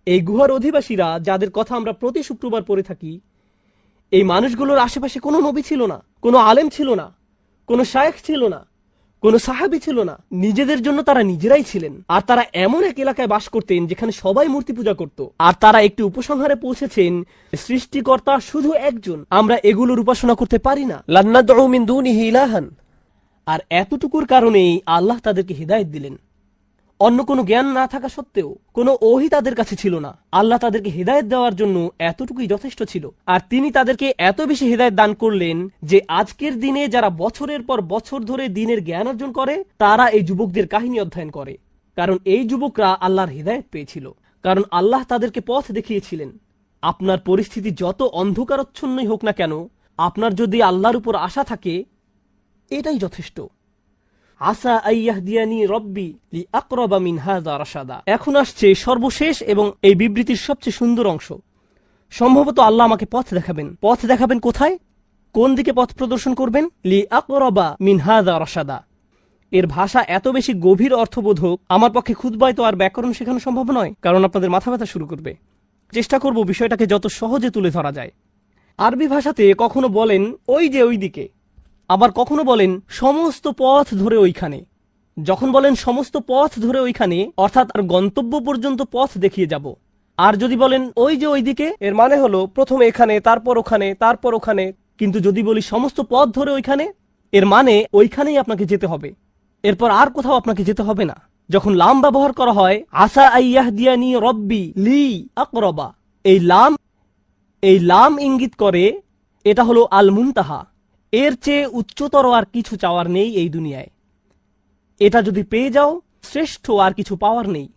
এই গুহার অধিবাসীরা, যাদের কথা আমরা প্রতি শুক্রবার পড়ে থাকি, এই মানুষগুলোর আশেপাশে কোনো নবী ছিল না, কোনো আলেম ছিল না, কোনো শায়েখ ছিল না, কোনো সাহাবী ছিল না। নিজেদের জন্য তারা নিজেরাই ছিলেন। আর তারা এমন এক এলাকায় বাস করতেন যেখানে সবাই মূর্তি পূজা করত। আর তারা একটি উপসংহারে পৌঁছেছেন, সৃষ্টিকর্তা শুধু একজন, আমরা এগুলোর উপাসনা করতে পারি না। লান্নাদউ মিন দুনিহি ইলাহান। আর এতটুকুর কারণেই আল্লাহ তাদেরকে হিদায়াত দিলেন। অন্য কোনো জ্ঞান না থাকা সত্ত্বেও, কোনো ওহী তাদের কাছে ছিল না। আল্লাহ তাদেরকে হিদায়াত দেওয়ার জন্য এতটুকুই যথেষ্ট ছিল। আর তিনি তাদেরকে এত বেশি হিদায়াত দান করলেন যে আজকের দিনে যারা বছরের পর বছর ধরে দ্বীনের জ্ঞান অর্জন করে, তারা এই যুবকদের কাহিনী অধ্যয়ন করে। কারণ এই যুবকরা আল্লাহর হিদায়াত পেয়েছিল, কারণ আল্লাহ তাদেরকে পথ দেখিয়েছিলেন। আপনার পরিস্থিতি যত অন্ধকারচ্ছন্নই হোক না কেন, আপনার যদি আল্লাহর উপর আশা থাকে, এটাই যথেষ্ট। আসা আইয়াহদিয়ানি রব্বি লিআকরাবা মিন হাযা রাশাদা। এখন আসছে সর্বশেষ এবং এই বিবৃতির সবচেয়ে সুন্দর অংশ। সম্ভবত আল্লাহ আমাকে পথ দেখাবেন। পথ দেখাবেন কোথায়? কোন দিকে পথ প্রদর্শন করবেন? লিআকরাবা মিন হাযা রাশাদা। এর ভাষা এত বেশি গভীর অর্থবোধক, আমার পক্ষে খুতবায় তো আর ব্যাকরণ শেখানো সম্ভব নয়, কারণ আপনাদের মাথা ব্যথা শুরু করবে। চেষ্টা করব বিষয়টাকে যত সহজে তুলে ধরা যায়। আরবি ভাষাতে কখনো বলেন ওই যে ওই দিকে, আবার কখনো বলেন সমস্ত পথ ধরে ওইখানে। যখন বলেন সমস্ত পথ ধরে ওইখানে, অর্থাৎ আর গন্তব্য পর্যন্ত পথ দেখিয়ে যাব। আর যদি বলেন ওই যে ওইদিকে, এর মানে হলো প্রথমে এখানে, তারপর ওখানে, তারপর ওখানে। কিন্তু যদি বলি সমস্ত পথ ধরে ওইখানে, এর মানে ওইখানেই আপনাকে যেতে হবে, এরপর আর কোথাও আপনাকে যেতে হবে না। যখন লাম ব্যবহার করা হয়, আসা আইয়াহদিয়ানি রব্বি লি আকরাবা, এই লাম ইঙ্গিত করে এটা হলো আল মুনতাহা। এর চেয়ে উচ্চতর আর কিছু চাওয়ার নেই এই দুনিয়ায়। এটা যদি পেয়ে যাও, শ্রেষ্ঠ আর কিছু পাওয়ার নেই।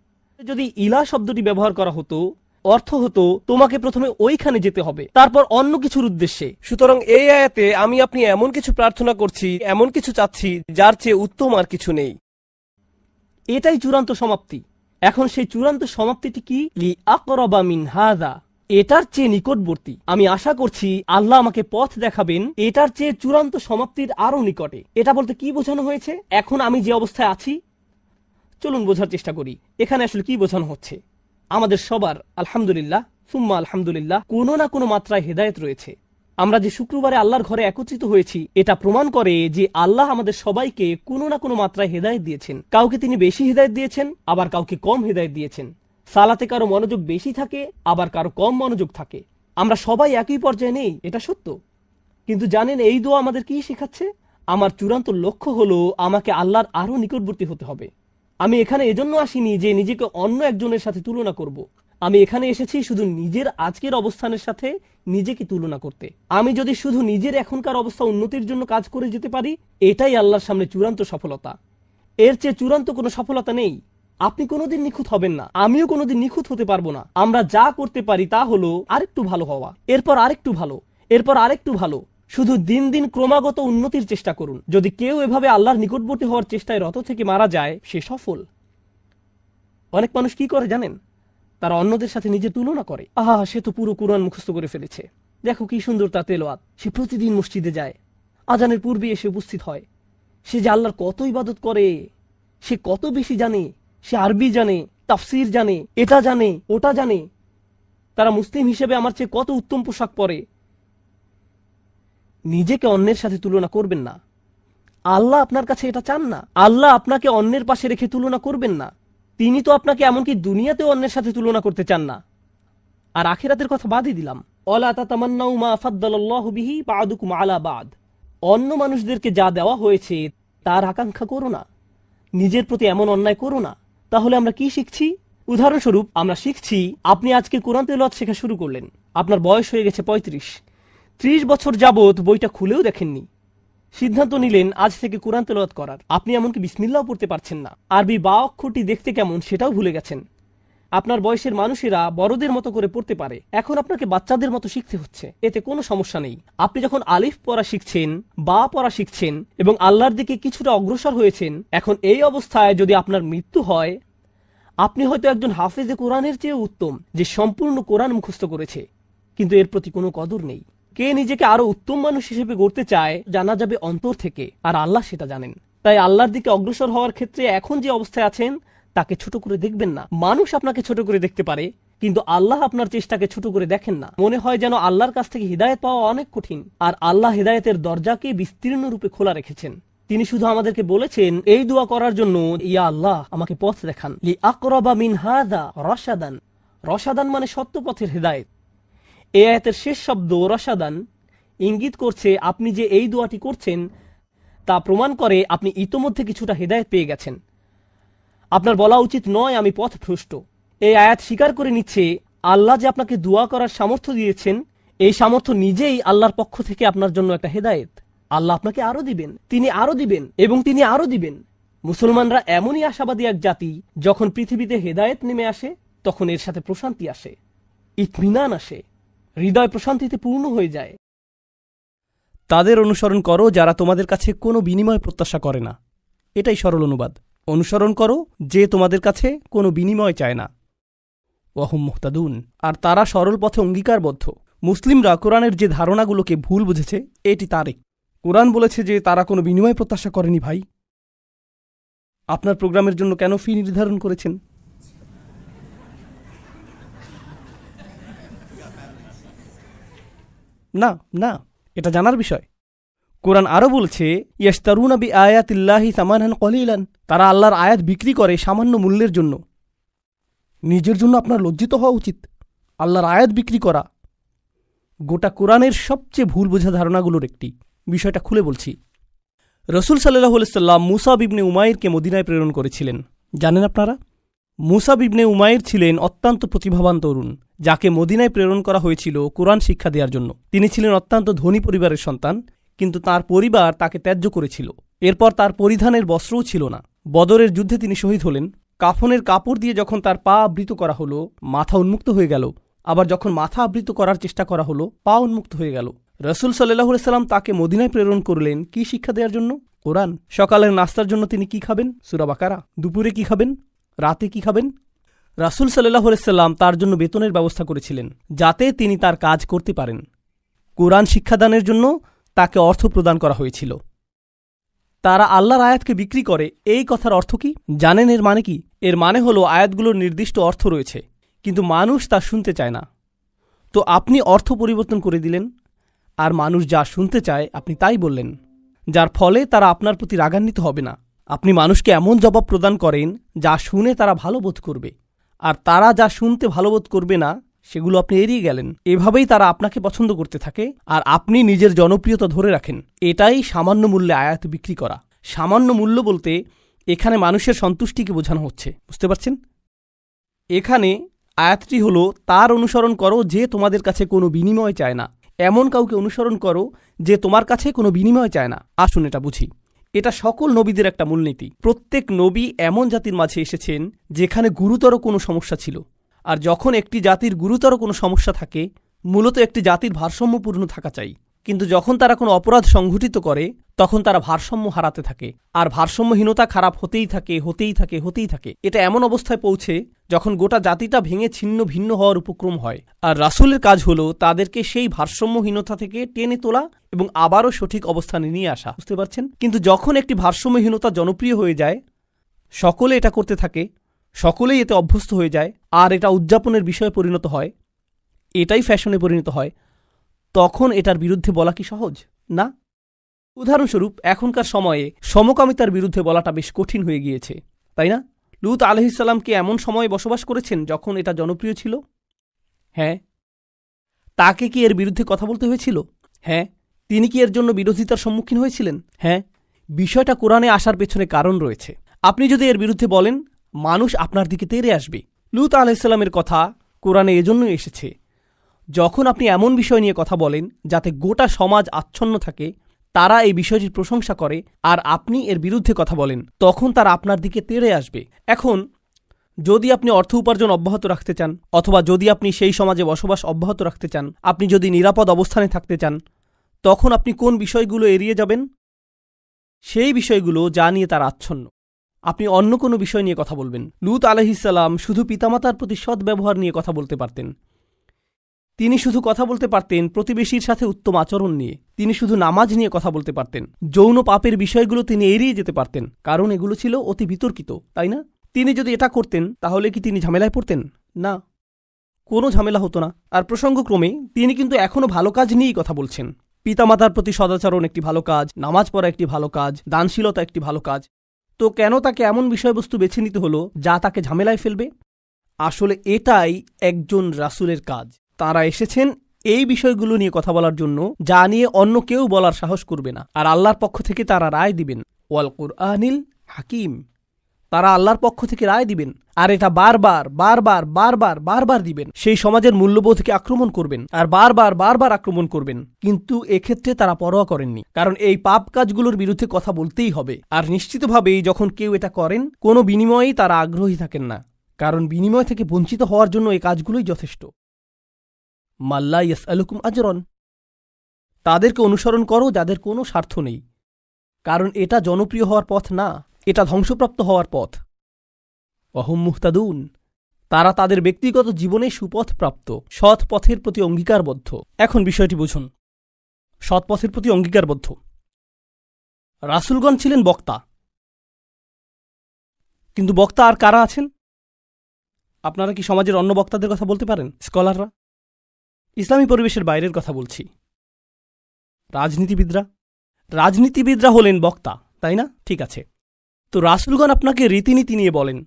যদি ইলা শব্দটি ব্যবহার করা হতো, অর্থ হতো তোমাকে প্রথমে ওইখানে যেতে হবে, তারপর অন্য কিছুর উদ্দেশ্যে। সুতরাং এই আয়াতে আমি আপনি এমন কিছু প্রার্থনা করছি, এমন কিছু চাচ্ছি যার চেয়ে উত্তম আর কিছু নেই। এটাই চূড়ান্ত সমাপ্তি। এখন সেই চূড়ান্ত সমাপ্তিটি কি? লিআকরাবা মিন হাযা, এটার চেয়ে নিকটবর্তী। আমি আশা করছি আল্লাহ আমাকে পথ দেখাবেন এটার চেয়ে চূড়ান্ত সমাপ্তির আরো নিকটে। এটা বলতে কি বোঝানো হয়েছে? এখন আমি যে অবস্থায় আছি, চলুন বোঝার চেষ্টা করি এখানে আসলে কি বোঝানো হচ্ছে। আমাদের সবার আলহামদুলিল্লাহ সুম্মা আলহামদুলিল্লাহ কোনো না কোনো মাত্রায় হেদায়েত রয়েছে। আমরা যে শুক্রবারে আল্লাহর ঘরে একত্রিত হয়েছি, এটা প্রমাণ করে যে আল্লাহ আমাদের সবাইকে কোনো না কোনো মাত্রায় হেদায়েত দিয়েছেন। কাউকে তিনি বেশি হেদায়েত দিয়েছেন, আবার কাউকে কম হেদায়েত দিয়েছেন। সালাতে কারো মনোযোগ বেশি থাকে, আবার কারো কম মনোযোগ থাকে। আমরা সবাই একই পর্যায়ে নেই, এটা সত্য। কিন্তু জানেন এই দোয়া আমাদের কি শেখাচ্ছে? আমার চূড়ান্ত লক্ষ্য হলো আমাকে আল্লাহর আরো নিকটবর্তী হতে হবে। আমি এখানে এজন্য আসিনি যে নিজেকে অন্য একজনের সাথে তুলনা করব। আমি এখানে এসেছি শুধু নিজের আজকের অবস্থানের সাথে নিজেকে তুলনা করতে। আমি যদি শুধু নিজের এখনকার অবস্থা উন্নতির জন্য কাজ করে যেতে পারি, এটাই আল্লাহর সামনে চূড়ান্ত সফলতা। এর চেয়ে চূড়ান্ত কোনো সফলতা নেই। আপনি কোনোদিন নিখুঁত হবেন না, আমিও কোনোদিন নিখুঁত হতে পারবো না। আমরা যা করতে পারি তা হলো আরেকটু ভালো হওয়া, এরপর আরেকটু ভালো, এরপর আরেকটু ভালো। শুধু দিন দিন ক্রমাগত উন্নতির চেষ্টা করুন। যদি কেউ এভাবে আল্লাহর নিকটবর্তী হওয়ার চেষ্টায় রত থেকে মারা যায়, সে সফল। অনেক মানুষ কি করে জানেন? তারা অন্যদের সাথে নিজের তুলনা করে। আহা, সে তো পুরো কুরআন মুখস্থ করে ফেলেছে, দেখো কি সুন্দর তার তেলাওয়াত, সে প্রতিদিন মসজিদে যায়, আজানের পূর্বে এসে উপস্থিত হয়, সে যে আল্লাহর কত ইবাদত করে, সে কত বেশি জানে, সে আরবি জানে, তাফসির জানে, এটা জানে, ওটা জানে, তারা মুসলিম হিসেবে আমার চেয়ে কত উত্তম পোশাক পরে। নিজেকে অন্যের সাথে তুলনা করবেন না। আল্লাহ আপনার কাছে এটা চান না। আল্লাহ আপনাকে অন্যের পাশে রেখে তুলনা করবেন না। তিনি তো আপনাকে এমনকি দুনিয়াতেও অন্যের সাথে তুলনা করতে চান না। আর আখিরাতের কথা বাদই দিলাম। ওয়ালা তাতামান্নাউ মা ফাদ্দালাল্লাহু বিহি বা'দুকুম আলা বা'দ। অন্য মানুষদেরকে যা দেওয়া হয়েছে তার আকাঙ্ক্ষা করো না, নিজের প্রতি এমন অন্যায় করো না। তাহলে আমরা কি শিখছি? উদাহরণস্বরূপ আমরা শিখছি, আপনি আজকে কোরআন তেলাওয়াত শেখা শুরু করলেন, আপনার বয়স হয়ে গেছে ৩৫ বছর যাবত বইটা খুলেও দেখেননি। সিদ্ধান্ত নিলেন আজ থেকে কোরআন তেলাওয়াত করার। আপনি এমনকি বিসমিল্লাহও পড়তে পারছেন না, আরবি বা অক্ষরটি দেখতে কেমন সেটাও ভুলে গেছেন। আপনার বয়সের মানুষেরা বড়দের মতো করে পড়তে পারে, এখন আপনাকে বাচ্চাদের মতো শিখতে হচ্ছে। এতে কোনো সমস্যা নেই। আপনি যখন আলিফ পড়া শিখছেন, বা পড়া শিখছেন এবং আল্লাহর দিকে কিছুটা অগ্রসর হয়েছেন, এখন এই অবস্থায় যদি আপনার মৃত্যু হয়, আপনি হয়তো একজন হাফেজে কোরআনের চেয়ে উত্তম, যে সম্পূর্ণ কোরআন মুখস্থ করেছে, কিন্তু এর প্রতি কোনো কদর নেই। কে নিজেকে আরো উত্তম মানুষ হিসেবে গড়তে চায়, জানা যাবে অন্তর থেকে, আর আল্লাহ সেটা জানেন। তাই আল্লাহর দিকে অগ্রসর হওয়ার ক্ষেত্রে এখন যে অবস্থায় আছেন তাকে ছোট করে দেখবেন না। মানুষ আপনাকে ছোট করে দেখতে পারে, কিন্তু আল্লাহ আপনার চেষ্টাকে ছোট করে দেখেন না। মনে হয় যেন আল্লাহর কাছ থেকে হিদায়ত পাওয়া অনেক কঠিন, আর আল্লাহ হিদায়তের দরজাকে বিস্তীর্ণ রূপে খোলা রেখেছেন। তিনি শুধু আমাদেরকে বলেছেন এই দোয়া করার জন্য, ইয়া আল্লাহ আমাকে পথ দেখান, লি আকরাবা মিন হাযা রাশাদান। রশাদান মানে সত্য পথের হিদায়ত। এই আয়াতের শেষ শব্দ রশাদান ইঙ্গিত করছে আপনি যে এই দোয়াটি করছেন তা প্রমাণ করে আপনি ইতোমধ্যে কিছুটা হিদায়ত পেয়ে গেছেন। আপনার বলা উচিত নয় আমি পথভ্রষ্ট। এই আয়াত স্বীকার করে নিচ্ছে আল্লাহ যে আপনাকে দোয়া করার সামর্থ্য দিয়েছেন, এই সামর্থ্য নিজেই আল্লাহর পক্ষ থেকে আপনার জন্য একটা হেদায়েত। আল্লাহ আপনাকে আরো দিবেন, তিনি আরো দিবেন এবং তিনি আরো দিবেন। মুসলমানরা এমনই আশাবাদী এক জাতি, যখন পৃথিবীতে হেদায়েত নেমে আসে তখন এর সাথে প্রশান্তি আসে, ইতমিনান আসে, হৃদয় প্রশান্তিতে পূর্ণ হয়ে যায়। তাদের অনুসরণ করো যারা তোমাদের কাছে কোনো বিনিময় প্রত্যাশা করে না। এটাই সরল অনুবাদ। অনুসরণ করো যে তোমাদের কাছে কোনো বিনিময় চায় না। ওয়াহুম মুহতাদুন, আর তারা সরল পথে অঙ্গীকারবদ্ধ। মুসলিমরা কোরআনের যে ধারণাগুলোকে ভুল বুঝেছে এটি তারই। কোরআন বলেছে যে তারা কোনো বিনিময় প্রত্যাশা করেনি। ভাই, আপনার প্রোগ্রামের জন্য কেন ফি নির্ধারণ করেছেন? না না, এটা জানার বিষয়। কোরআন আরও বলছে ইয়াশতারুনা বিআয়াতিল্লাহি সামানান কলিলান, তারা আল্লাহর আয়াত বিক্রি করে সামান্য মূল্যের জন্য। নিজের জন্য আপনার লজ্জিত হওয়া উচিত। আল্লাহর আয়াত বিক্রি করা গোটা কোরআনের সবচেয়ে ভুল বোঝা ধারণাগুলোর একটি। বিষয়টা খুলে বলছি। রসুল সাল্লাল্লাহু আলাইহি সাল্লাম মুসাব ইবনে উমাইরকে মদিনায় প্রেরণ করেছিলেন। জানেন আপনারা, মুসাব ইবনে উমাইর ছিলেন অত্যন্ত প্রতিভাবান তরুণ, যাকে মদিনায় প্রেরণ করা হয়েছিল কোরআন শিক্ষা দেওয়ার জন্য। তিনি ছিলেন অত্যন্ত ধনী পরিবারের সন্তান, কিন্তু তার পরিবার তাকে ত্যায্য করেছিল। এরপর তার পরিধানের বস্ত্রও ছিল না। বদরের যুদ্ধে তিনি শহীদ হলেন। কাফনের কাপড় দিয়ে যখন তার পা আবৃত করা হলো, মাথা উন্মুক্ত হয়ে গেল। আবার যখন মাথা আবৃত করার চেষ্টা করা হলো, পা উন্মুক্ত হয়ে গেল। রসুল সাল্লাল্লাহু আলাইহি সাল্লাম তাকে মদিনায় প্রেরণ করলেন কি শিক্ষা দেওয়ার জন্য? কোরআন। সকালের নাস্তার জন্য তিনি কি খাবেন? সূরা বাকারা। দুপুরে কি খাবেন? রাতে কি খাবেন? রাসূল সাল্লাল্লাহু আলাইহি সাল্লাম তার জন্য বেতনের ব্যবস্থা করেছিলেন, যাতে তিনি তার কাজ করতে পারেন। কোরআন শিক্ষাদানের জন্য তাকে অর্থ প্রদান করা হয়েছিল। তারা আল্লাহর আয়াতকে বিক্রি করে, এই কথার অর্থ কি জানেন? এর মানে কি? এর মানে হলো আয়াতগুলোর নির্দিষ্ট অর্থ রয়েছে, কিন্তু মানুষ তা শুনতে চায় না। তো আপনি অর্থ পরিবর্তন করে দিলেন, আর মানুষ যা শুনতে চায় আপনি তাই বললেন, যার ফলে তারা আপনার প্রতি রাগান্বিত হবে না। আপনি মানুষকে এমন জবাব প্রদান করেন যা শুনে তারা ভালো বোধ করবে, আর তারা যা শুনতে ভালো বোধ করবে না সেগুলো আপনি এড়িয়ে গেলেন। এভাবেই তারা আপনাকে পছন্দ করতে থাকে, আর আপনি নিজের জনপ্রিয়তা ধরে রাখেন। এটাই সামান্য মূল্যে আয়াত বিক্রি করা। সামান্য মূল্য বলতে এখানে মানুষের সন্তুষ্টিকে বোঝানো হচ্ছে। বুঝতে পারছেন? এখানে আয়াতটি হলো তার অনুসরণ করো যে তোমাদের কাছে কোনো বিনিময় চায় না। এমন কাউকে অনুসরণ করো যে তোমার কাছে কোনো বিনিময় চায় না। আসুন এটা বুঝি। এটা সকল নবীদের একটা মূলনীতি। প্রত্যেক নবী এমন জাতির মাঝে এসেছেন যেখানে গুরুতর কোনো সমস্যা ছিল, আর যখন একটি জাতির গুরুতর কোনো সমস্যা থাকে, মূলত একটি জাতির ভারসাম্যপূর্ণ থাকা চাই। কিন্তু যখন তারা কোনো অপরাধ সংঘটিত করে, তখন তারা ভারসাম্য হারাতে থাকে, আর ভারসাম্যহীনতা খারাপ হতেই থাকে, হতেই থাকে, হতেই থাকে। এটা এমন অবস্থায় পৌঁছে যখন গোটা জাতিটা ভেঙে ছিন্ন ভিন্ন হওয়ার উপক্রম হয়। আর রাসূলের কাজ হলো তাদেরকে সেই ভারসাম্যহীনতা থেকে টেনে তোলা এবং আবারও সঠিক অবস্থানে নিয়ে আসা। বুঝতে পারছেন? কিন্তু যখন একটি ভারসাম্যহীনতা জনপ্রিয় হয়ে যায়, সকলে এটা করতে থাকে, সকলেই এতে অভ্যস্ত হয়ে যায়, আর এটা উদযাপনের বিষয়ে পরিণত হয়, এটাই ফ্যাশনে পরিণত হয়, তখন এটার বিরুদ্ধে বলা কি সহজ? না। উদাহরণস্বরূপ এখনকার সময়ে সমকামিতার বিরুদ্ধে বলাটা বেশ কঠিন হয়ে গিয়েছে, তাই না? লূত আলাইহিস সালাম কি এমন সময়ে বসবাস করেছেন যখন এটা জনপ্রিয় ছিল? হ্যাঁ। তাকে কি এর বিরুদ্ধে কথা বলতে হয়েছিল? হ্যাঁ। তিনি কি এর জন্য বিরোধিতার সম্মুখীন হয়েছিলেন? হ্যাঁ। বিষয়টা কোরআনে আসার পেছনে কারণ রয়েছে। আপনি যদি এর বিরুদ্ধে বলেন, মানুষ আপনার দিকে তেড়ে আসবে। লূত আলাইহিস সালামের কথা কোরআনে এজন্যই এসেছে। যখন আপনি এমন বিষয় নিয়ে কথা বলেন যাতে গোটা সমাজ আচ্ছন্ন থাকে, তারা এই বিষয়টির প্রশংসা করে, আর আপনি এর বিরুদ্ধে কথা বলেন, তখন তারা আপনার দিকে তেড়ে আসবে। এখন যদি আপনি অর্থ উপার্জন অব্যাহত রাখতে চান, অথবা যদি আপনি সেই সমাজে বসবাস অব্যাহত রাখতে চান, আপনি যদি নিরাপদ অবস্থানে থাকতে চান, তখন আপনি কোন বিষয়গুলো এড়িয়ে যাবেন? সেই বিষয়গুলো যা নিয়ে তারা আচ্ছন্ন। আপনি অন্য কোনো বিষয় নিয়ে কথা বলবেন। লূত আলাইহিস সালাম শুধু পিতামাতার প্রতি সৎ ব্যবহার নিয়ে কথা বলতে পারতেন। তিনি শুধু কথা বলতে পারতেন প্রতিবেশীর সাথে উত্তম আচরণ নিয়ে। তিনি শুধু নামাজ নিয়ে কথা বলতে পারতেন। যৌন পাপের বিষয়গুলো তিনি এড়িয়ে যেতে পারতেন, কারণ এগুলো ছিল অতি বিতর্কিত, তাই না? তিনি যদি এটা করতেন তাহলে কি তিনি ঝামেলায় পড়তেন? না। কোনো ঝামেলা হতো না। আর প্রসঙ্গক্রমে তিনি কিন্তু এখনও ভালো কাজ নিয়েই কথা বলছেন। পিতামাতার প্রতি সদাচরণ একটি ভালো কাজ, নামাজ পড়া একটি ভালো কাজ, দানশীলতা একটি ভালো কাজ। তো কেন তাকে এমন বিষয়বস্তু বেছে নিতে হলো যা তাকে ঝামেলায় ফেলবে? আসলে এটাই একজন রাসূলের কাজ। তাঁরা এসেছেন এই বিষয়গুলো নিয়ে কথা বলার জন্য যা নিয়ে অন্য কেউ বলার সাহস করবে না। আর আল্লাহর পক্ষ থেকে তারা রায় দিবেন। ওয়াল কুরআনিল হাকিম, তারা আল্লাহর পক্ষ থেকে রায় দিবেন। আর এটা বারবার বারবার বারবার বারবার দিবেন। সেই সমাজের মূল্যবোধকে আক্রমণ করবেন আর বারবার বারবার আক্রমণ করবেন। কিন্তু এক্ষেত্রে তারা পরোয়া করেননি, কারণ এই পাপ কাজগুলোর বিরুদ্ধে কথা বলতেই হবে। আর নিশ্চিতভাবেই যখন কেউ এটা করেন, কোনো বিনিময়েই তারা আগ্রহী থাকেন না, কারণ বিনিময় থেকে বঞ্চিত হওয়ার জন্য এই কাজগুলোই যথেষ্ট। মাল্লা ইয়াসআলুকুম আজরন, তাদেরকে অনুসরণ করো যাদের কোনো স্বার্থ নেই, কারণ এটা জনপ্রিয় হওয়ার পথ না, এটা ধ্বংসপ্রাপ্ত হওয়ার পথ। ওয়াহুম মুহতাদুন, তারা তাদের ব্যক্তিগত জীবনে সুপথ প্রাপ্ত, সৎ পথের প্রতি অঙ্গীকারবদ্ধ। এখন বিষয়টি বুঝুন, সৎ পথের প্রতি অঙ্গীকারবদ্ধ। রাসূলগণ ছিলেন বক্তা, কিন্তু বক্তা আর কারা আছেন? আপনারা কি সমাজের অন্য বক্তাদের কথা বলতে পারেন? স্কলাররা? ইসলামী পরিবেশের বাইরের কথা বলছি। রাজনীতিবিদরা হলেন বক্তা, তাই না? ঠিক আছে, তো রাসূলগণ আপনাকে রীতিনীতি নিয়ে বলেন,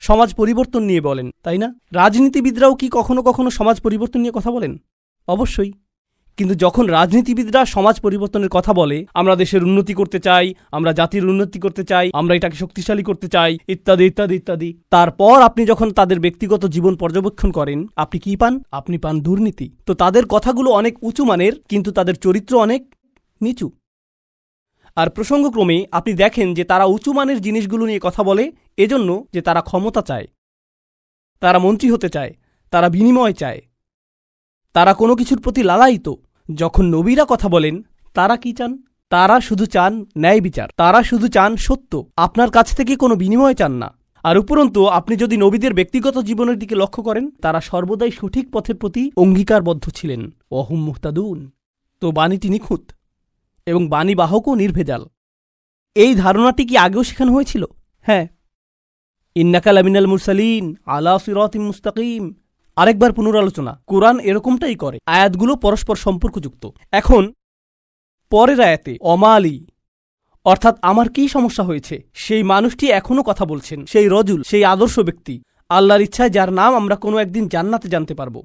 সমাজ পরিবর্তন নিয়ে বলেন, তাই না? রাজনীতিবিদরাও কি কখনো কখনো সমাজ পরিবর্তন নিয়ে কথা বলেন? অবশ্যই। কিন্তু যখন রাজনীতিবিদরা সমাজ পরিবর্তনের কথা বলে, আমরা দেশের উন্নতি করতে চাই, আমরা জাতির উন্নতি করতে চাই, আমরা এটাকে শক্তিশালী করতে চাই, ইত্যাদি ইত্যাদি ইত্যাদি, তারপর আপনি যখন তাদের ব্যক্তিগত জীবন পর্যবেক্ষণ করেন, আপনি কি পান? আপনি পান দুর্নীতি। তো তাদের কথাগুলো অনেক উঁচু মানের, কিন্তু তাদের চরিত্র অনেক নিচু। আর প্রসঙ্গক্রমে আপনি দেখেন যে তারা উঁচু মানের জিনিসগুলো নিয়ে কথা বলে এজন্য যে তারা ক্ষমতা চায়, তারা মন্ত্রী হতে চায়, তারা বিনিময় চায়, তারা কোনো কিছুর প্রতি লালায়িত। যখন নবীরা কথা বলেন, তারা কি চান? তারা শুধু চান ন্যায় বিচার, তারা শুধু চান সত্য, আপনার কাছ থেকে কোনো বিনিময় চান না। আর উপরন্তু আপনি যদি নবীদের ব্যক্তিগত জীবনের দিকে লক্ষ্য করেন, তারা সর্বদাই সঠিক পথের প্রতি অঙ্গীকারবদ্ধ ছিলেন। ওয়াহুম মুহতাদুন, তো বাণীটি নিখুঁত এবং বাণীবাহকও নির্ভেজাল। এই ধারণাটি কি আগেও শেখানো হয়েছিল? হ্যাঁ, ইন্নাকা লামিনাল মুরসালিন আলা সিরাতিম মুস্তাকিম। আরেকবার পুনরালোচনা, কোরআন এরকমটাই করে, আয়াতগুলো পরস্পর সম্পর্কযুক্ত। এখন পরের আয়াতে অমালি, অর্থাৎ আমার কি সমস্যা হয়েছে, সেই মানুষটি এখনও কথা বলছেন, সেই রজুল, সেই আদর্শ ব্যক্তি, আল্লাহর ইচ্ছায় যার নাম আমরা কোনো একদিন জান্নাতে জানতে পারব।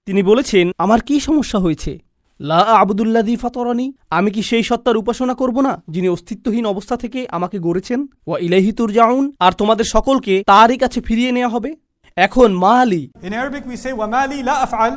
তিনি বলেছেন, আমার কি সমস্যা হয়েছে? লা আবুদুল্লাযী ফাতারানি, আমি কি সেই সত্তার উপাসনা করব না যিনি অস্তিত্বহীন অবস্থা থেকে আমাকে গড়েছেন? ওয়া ইলাইহি তুরজাউন, আর তোমাদের সকলকে তারই কাছে ফিরিয়ে নেওয়া হবে। এখন মালি, In Arabic we say وما لي لا أفعل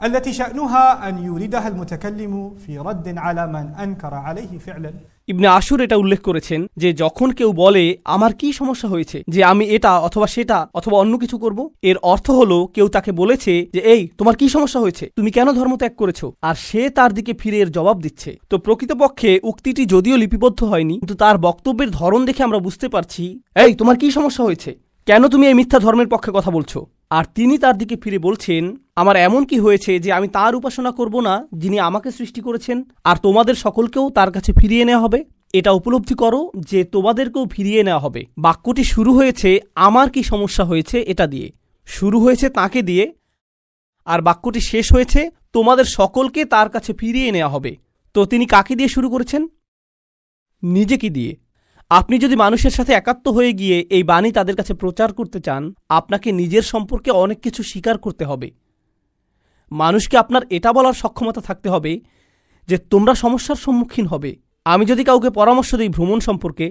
التي شأنها أن يوردها المتكلم في رد على من أنكر عليه فعلا। ইবনে আশুর এটা উল্লেখ করেছেন যে যখন কেউ বলে আমার কি সমস্যা হয়েছে যে আমি এটা অথবা সেটা অথবা অন্য কিছু করব, এর অর্থ হলো কেউ তাকে বলেছে যে এই তোমার কি সমস্যা হয়েছে, তুমি কেন ধর্ম ত্যাগ করেছো, আর সে তার দিকে ফিরে এর জবাব দিচ্ছে। তো প্রকৃতপক্ষে উক্তিটি যদিও লিপিবদ্ধ হয়নি, কিন্তু তার বক্তব্যের ধরন দেখে আমরা বুঝতে পারছি এই তোমার কি সমস্যা হয়েছে, কেন তুমি এই মিথ্যা ধর্মের পক্ষে কথা বলছো। আর তিনি তার দিকে ফিরে বলছেন, আমার এমন কি হয়েছে যে আমি তার উপাসনা করব না যিনি আমাকে সৃষ্টি করেছেন, আর তোমাদের সকলকেও তার কাছে ফিরিয়ে নেওয়া হবে। এটা উপলব্ধি করো যে তোমাদেরকেও ফিরিয়ে নেওয়া হবে। বাক্যটি শুরু হয়েছে আমার কি সমস্যা হয়েছে এটা দিয়ে, শুরু হয়েছে তাকে দিয়ে, আর বাক্যটি শেষ হয়েছে তোমাদের সকলকে তার কাছে ফিরিয়ে নেওয়া হবে। তো তিনি কাকে দিয়ে শুরু করেছেন? নিজেকে দিয়ে। আপনি যদি মানুষের সাথে একাত্ম হয়ে গিয়ে এই বাণী তাদের কাছে প্রচার করতে চান, আপনাকে নিজের সম্পর্কে অনেক কিছু স্বীকার করতে হবে। মানুষকে আপনার এটা বলার সক্ষমতা থাকতে হবে যে তোমরা সমস্যার সম্মুখীন হবে। আমি যদি কাউকে পরামর্শ দিই ভ্রমণ সম্পর্কে,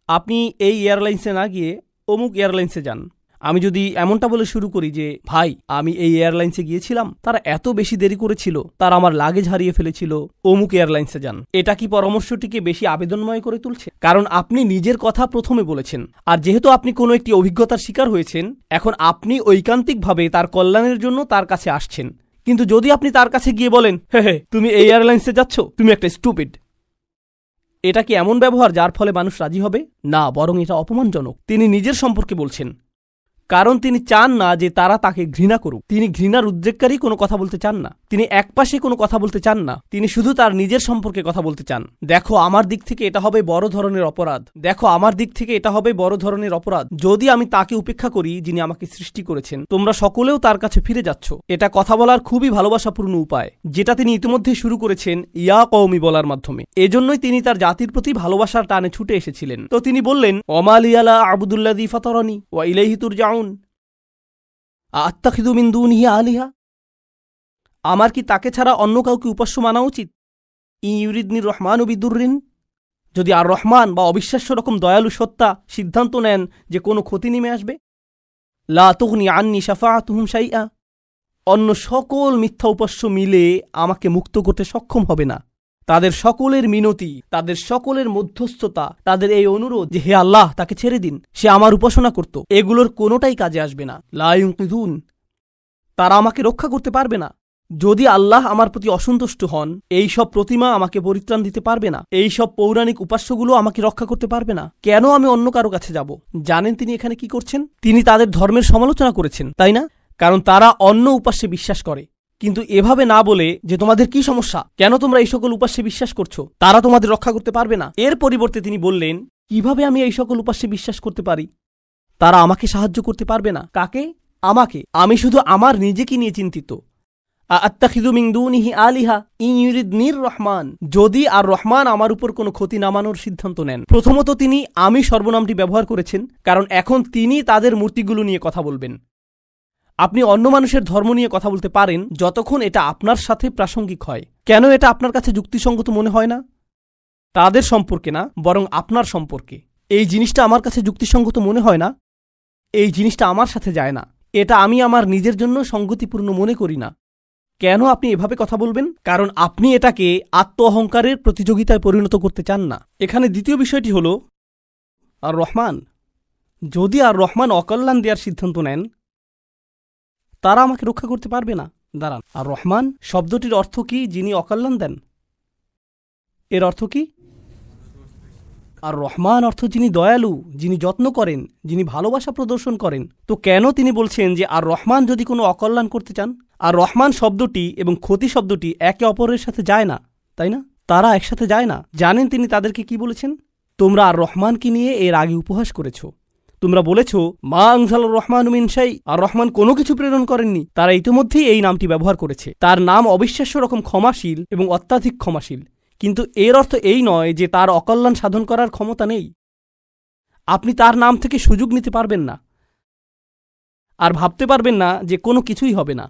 আপনি এই এয়ারলাইন্সে না গিয়ে অমুক এয়ারলাইন্সে যান। আমি যদি এমনটা বলে শুরু করি যে ভাই আমি এই এয়ারলাইন্সে গিয়েছিলাম, তারা এত বেশি দেরি করেছিল, তারা আমার লাগেজ হারিয়ে ফেলেছিল, অমুক এয়ারলাইন্সে যান, এটা কি পরামর্শটিকে বেশি আবেদনময় করে তুলছে? কারণ আপনি নিজের কথা প্রথমে বলেছেন, আর যেহেতু আপনি কোনো একটি অভিজ্ঞতার শিকার হয়েছেন, এখন আপনি ঐকান্তিকভাবে তার কল্যাণের জন্য তার কাছে আসছেন। কিন্তু যদি আপনি তার কাছে গিয়ে বলেন হে তুমি এই এয়ারলাইন্সে যাচ্ছ, তুমি একটা স্টুপিড, এটা কি এমন ব্যবহার যার ফলে মানুষ রাজি হবে? না, বরং এটা অপমানজনক। তিনি নিজের সম্পর্কে বলছেন, কারণ তিনি চান না যে তারা তাকে ঘৃণা করুক। তিনি ঘৃণার উদ্রেককারী কোনো কথা বলতে চান না, তিনি একপাশে কোনো কথা বলতে চান না, তিনি শুধু তার নিজের সম্পর্কে কথা বলতে চান। দেখো আমার দিক থেকে এটা হবে বড় ধরনের অপরাধ, দেখো আমার দিক থেকে এটা হবে বড় ধরনের অপরাধ যদি আমি তাকে উপেক্ষা করি যিনি আমাকে সৃষ্টি করেছেন। তোমরা সকলেও তার কাছে ফিরে যাচ্ছ। এটা কথা বলার খুবই ভালোবাসাপূর্ণ উপায়, যেটা তিনি ইতিমধ্যে শুরু করেছেন ইয়া কওমি বলার মাধ্যমে। এজন্যই তিনি তার জাতির প্রতি ভালোবাসার টানে ছুটে এসেছিলেন। তো তিনি বললেন, ওমা লিয়া লা আ'বুদুল্লাযী ফাতারানি ওয়া ইলাইহি তুরজাউন আত্তাখিযু মিন দুনিহি আলিহা। আমার কি তাকে ছাড়া অন্য কাউকে উপাস্য মানা উচিত? ইউরিদনির রহমানু বিদুররিন, যদি আর রহমান বা অবিশ্বাস্য রকম দয়ালু সত্তা সিদ্ধান্ত নেন যে কোনো ক্ষতি নেমে আসবে, লা তুগনি আন্নি শাফাআতুহুম শাইআ, অন্য সকল মিথ্যা উপাস্য মিলে আমাকে মুক্ত করতে সক্ষম হবে না। তাদের সকলের মিনতি, তাদের সকলের মধ্যস্থতা, তাদের এই অনুরোধ যে হে আল্লাহ তাকে ছেড়ে দিন, সে আমার উপাসনা করত, এগুলোর কোনোটাই কাজে আসবে না। লা ইউনকিযুন, তারা আমাকে রক্ষা করতে পারবে না। যদি আল্লাহ আমার প্রতি অসন্তুষ্ট হন, এই সব প্রতিমা আমাকে পরিত্রাণ দিতে পারবে না, এই সব পৌরাণিক উপাস্যগুলো আমাকে রক্ষা করতে পারবে না। কেন আমি অন্য কারো কাছে যাব? জানেন তিনি এখানে কি করছেন? তিনি তাদের ধর্মের সমালোচনা করেছেন, তাই না? কারণ তারা অন্য উপাস্যে বিশ্বাস করে। কিন্তু এভাবে না বলে যে তোমাদের কি সমস্যা, কেন তোমরা এই সকল উপাস্যে বিশ্বাস করছো, তারা তোমাদের রক্ষা করতে পারবে না। এর পরিবর্তে তিনি বললেন, কিভাবে আমি এই সকল উপাস্যে বিশ্বাস করতে পারি? তারা আমাকে সাহায্য করতে পারবে না। কাকে? আমাকে। আমি শুধু আমার নিজেকে নিয়ে চিন্তিত। আত্তাখিযু মিন দুনিহি আলিহা ইন ইউরিদনির রহমান, যদি আর রহমান আমার উপর কোনো ক্ষতি নামানোর সিদ্ধান্ত নেন। প্রথমত তিনি আমি সর্বনামটি ব্যবহার করেছেন, কারণ এখন তিনি তাদের মূর্তিগুলো নিয়ে কথা বলবেন। আপনি অন্য মানুষের ধর্ম নিয়ে কথা বলতে পারেন যতক্ষণ এটা আপনার সাথে প্রাসঙ্গিক হয়। কেন এটা আপনার কাছে যুক্তিসঙ্গত মনে হয় না? তাদের সম্পর্কে না, বরং আপনার সম্পর্কে। এই জিনিসটা আমার কাছে যুক্তিসঙ্গত মনে হয় না, এই জিনিসটা আমার সাথে যায় না, এটা আমি আমার নিজের জন্য সঙ্গতিপূর্ণ মনে করি না। কেন আপনি এভাবে কথা বলবেন? কারণ আপনি এটাকে আত্ম অহংকারের প্রতিযোগিতায় পরিণত করতে চান না। এখানে দ্বিতীয় বিষয়টি হল আর রহমান, যদি আর রহমান অকল্যাণ দেওয়ার সিদ্ধান্ত নেন, তারা আমাকে রক্ষা করতে পারবে না। দাঁড়ান, আর রহমান শব্দটির অর্থ কি? যিনি অকল্যাণ দেন। এর অর্থ কি? আর রহমান অর্থ যিনি দয়ালু, যিনি যত্ন করেন, যিনি ভালোবাসা প্রদর্শন করেন। তো কেন তিনি বলছেন যে আর রহমান যদি কোনো অকল্যাণ করতে চান? আর রহমান শব্দটি এবং ক্ষতি শব্দটি একে অপরের সাথে যায় না, তাই না? তারা একসাথে যায় না। জানেন তিনি তাদেরকে কি বলেছেন? তোমরা আর রহমানকে নিয়ে এর আগে উপহাস করেছ। তোমরা বলেছ মা আনজালার রহমান মিন শাই, আর রহমান কোনো কিছু প্রেরণ করেননি। তারা ইতিমধ্যেই এই নামটি ব্যবহার করেছে। তার নাম অবিশ্বাস্য রকম ক্ষমাশীল এবং অত্যাধিক ক্ষমাশীল, কিন্তু এর অর্থ এই নয় যে তার অকল্যাণ সাধন করার ক্ষমতা নেই। আপনি তার নাম থেকে সুযোগ নিতে পারবেন না, আর ভাবতে পারবেন না যে কোনো কিছুই হবে না।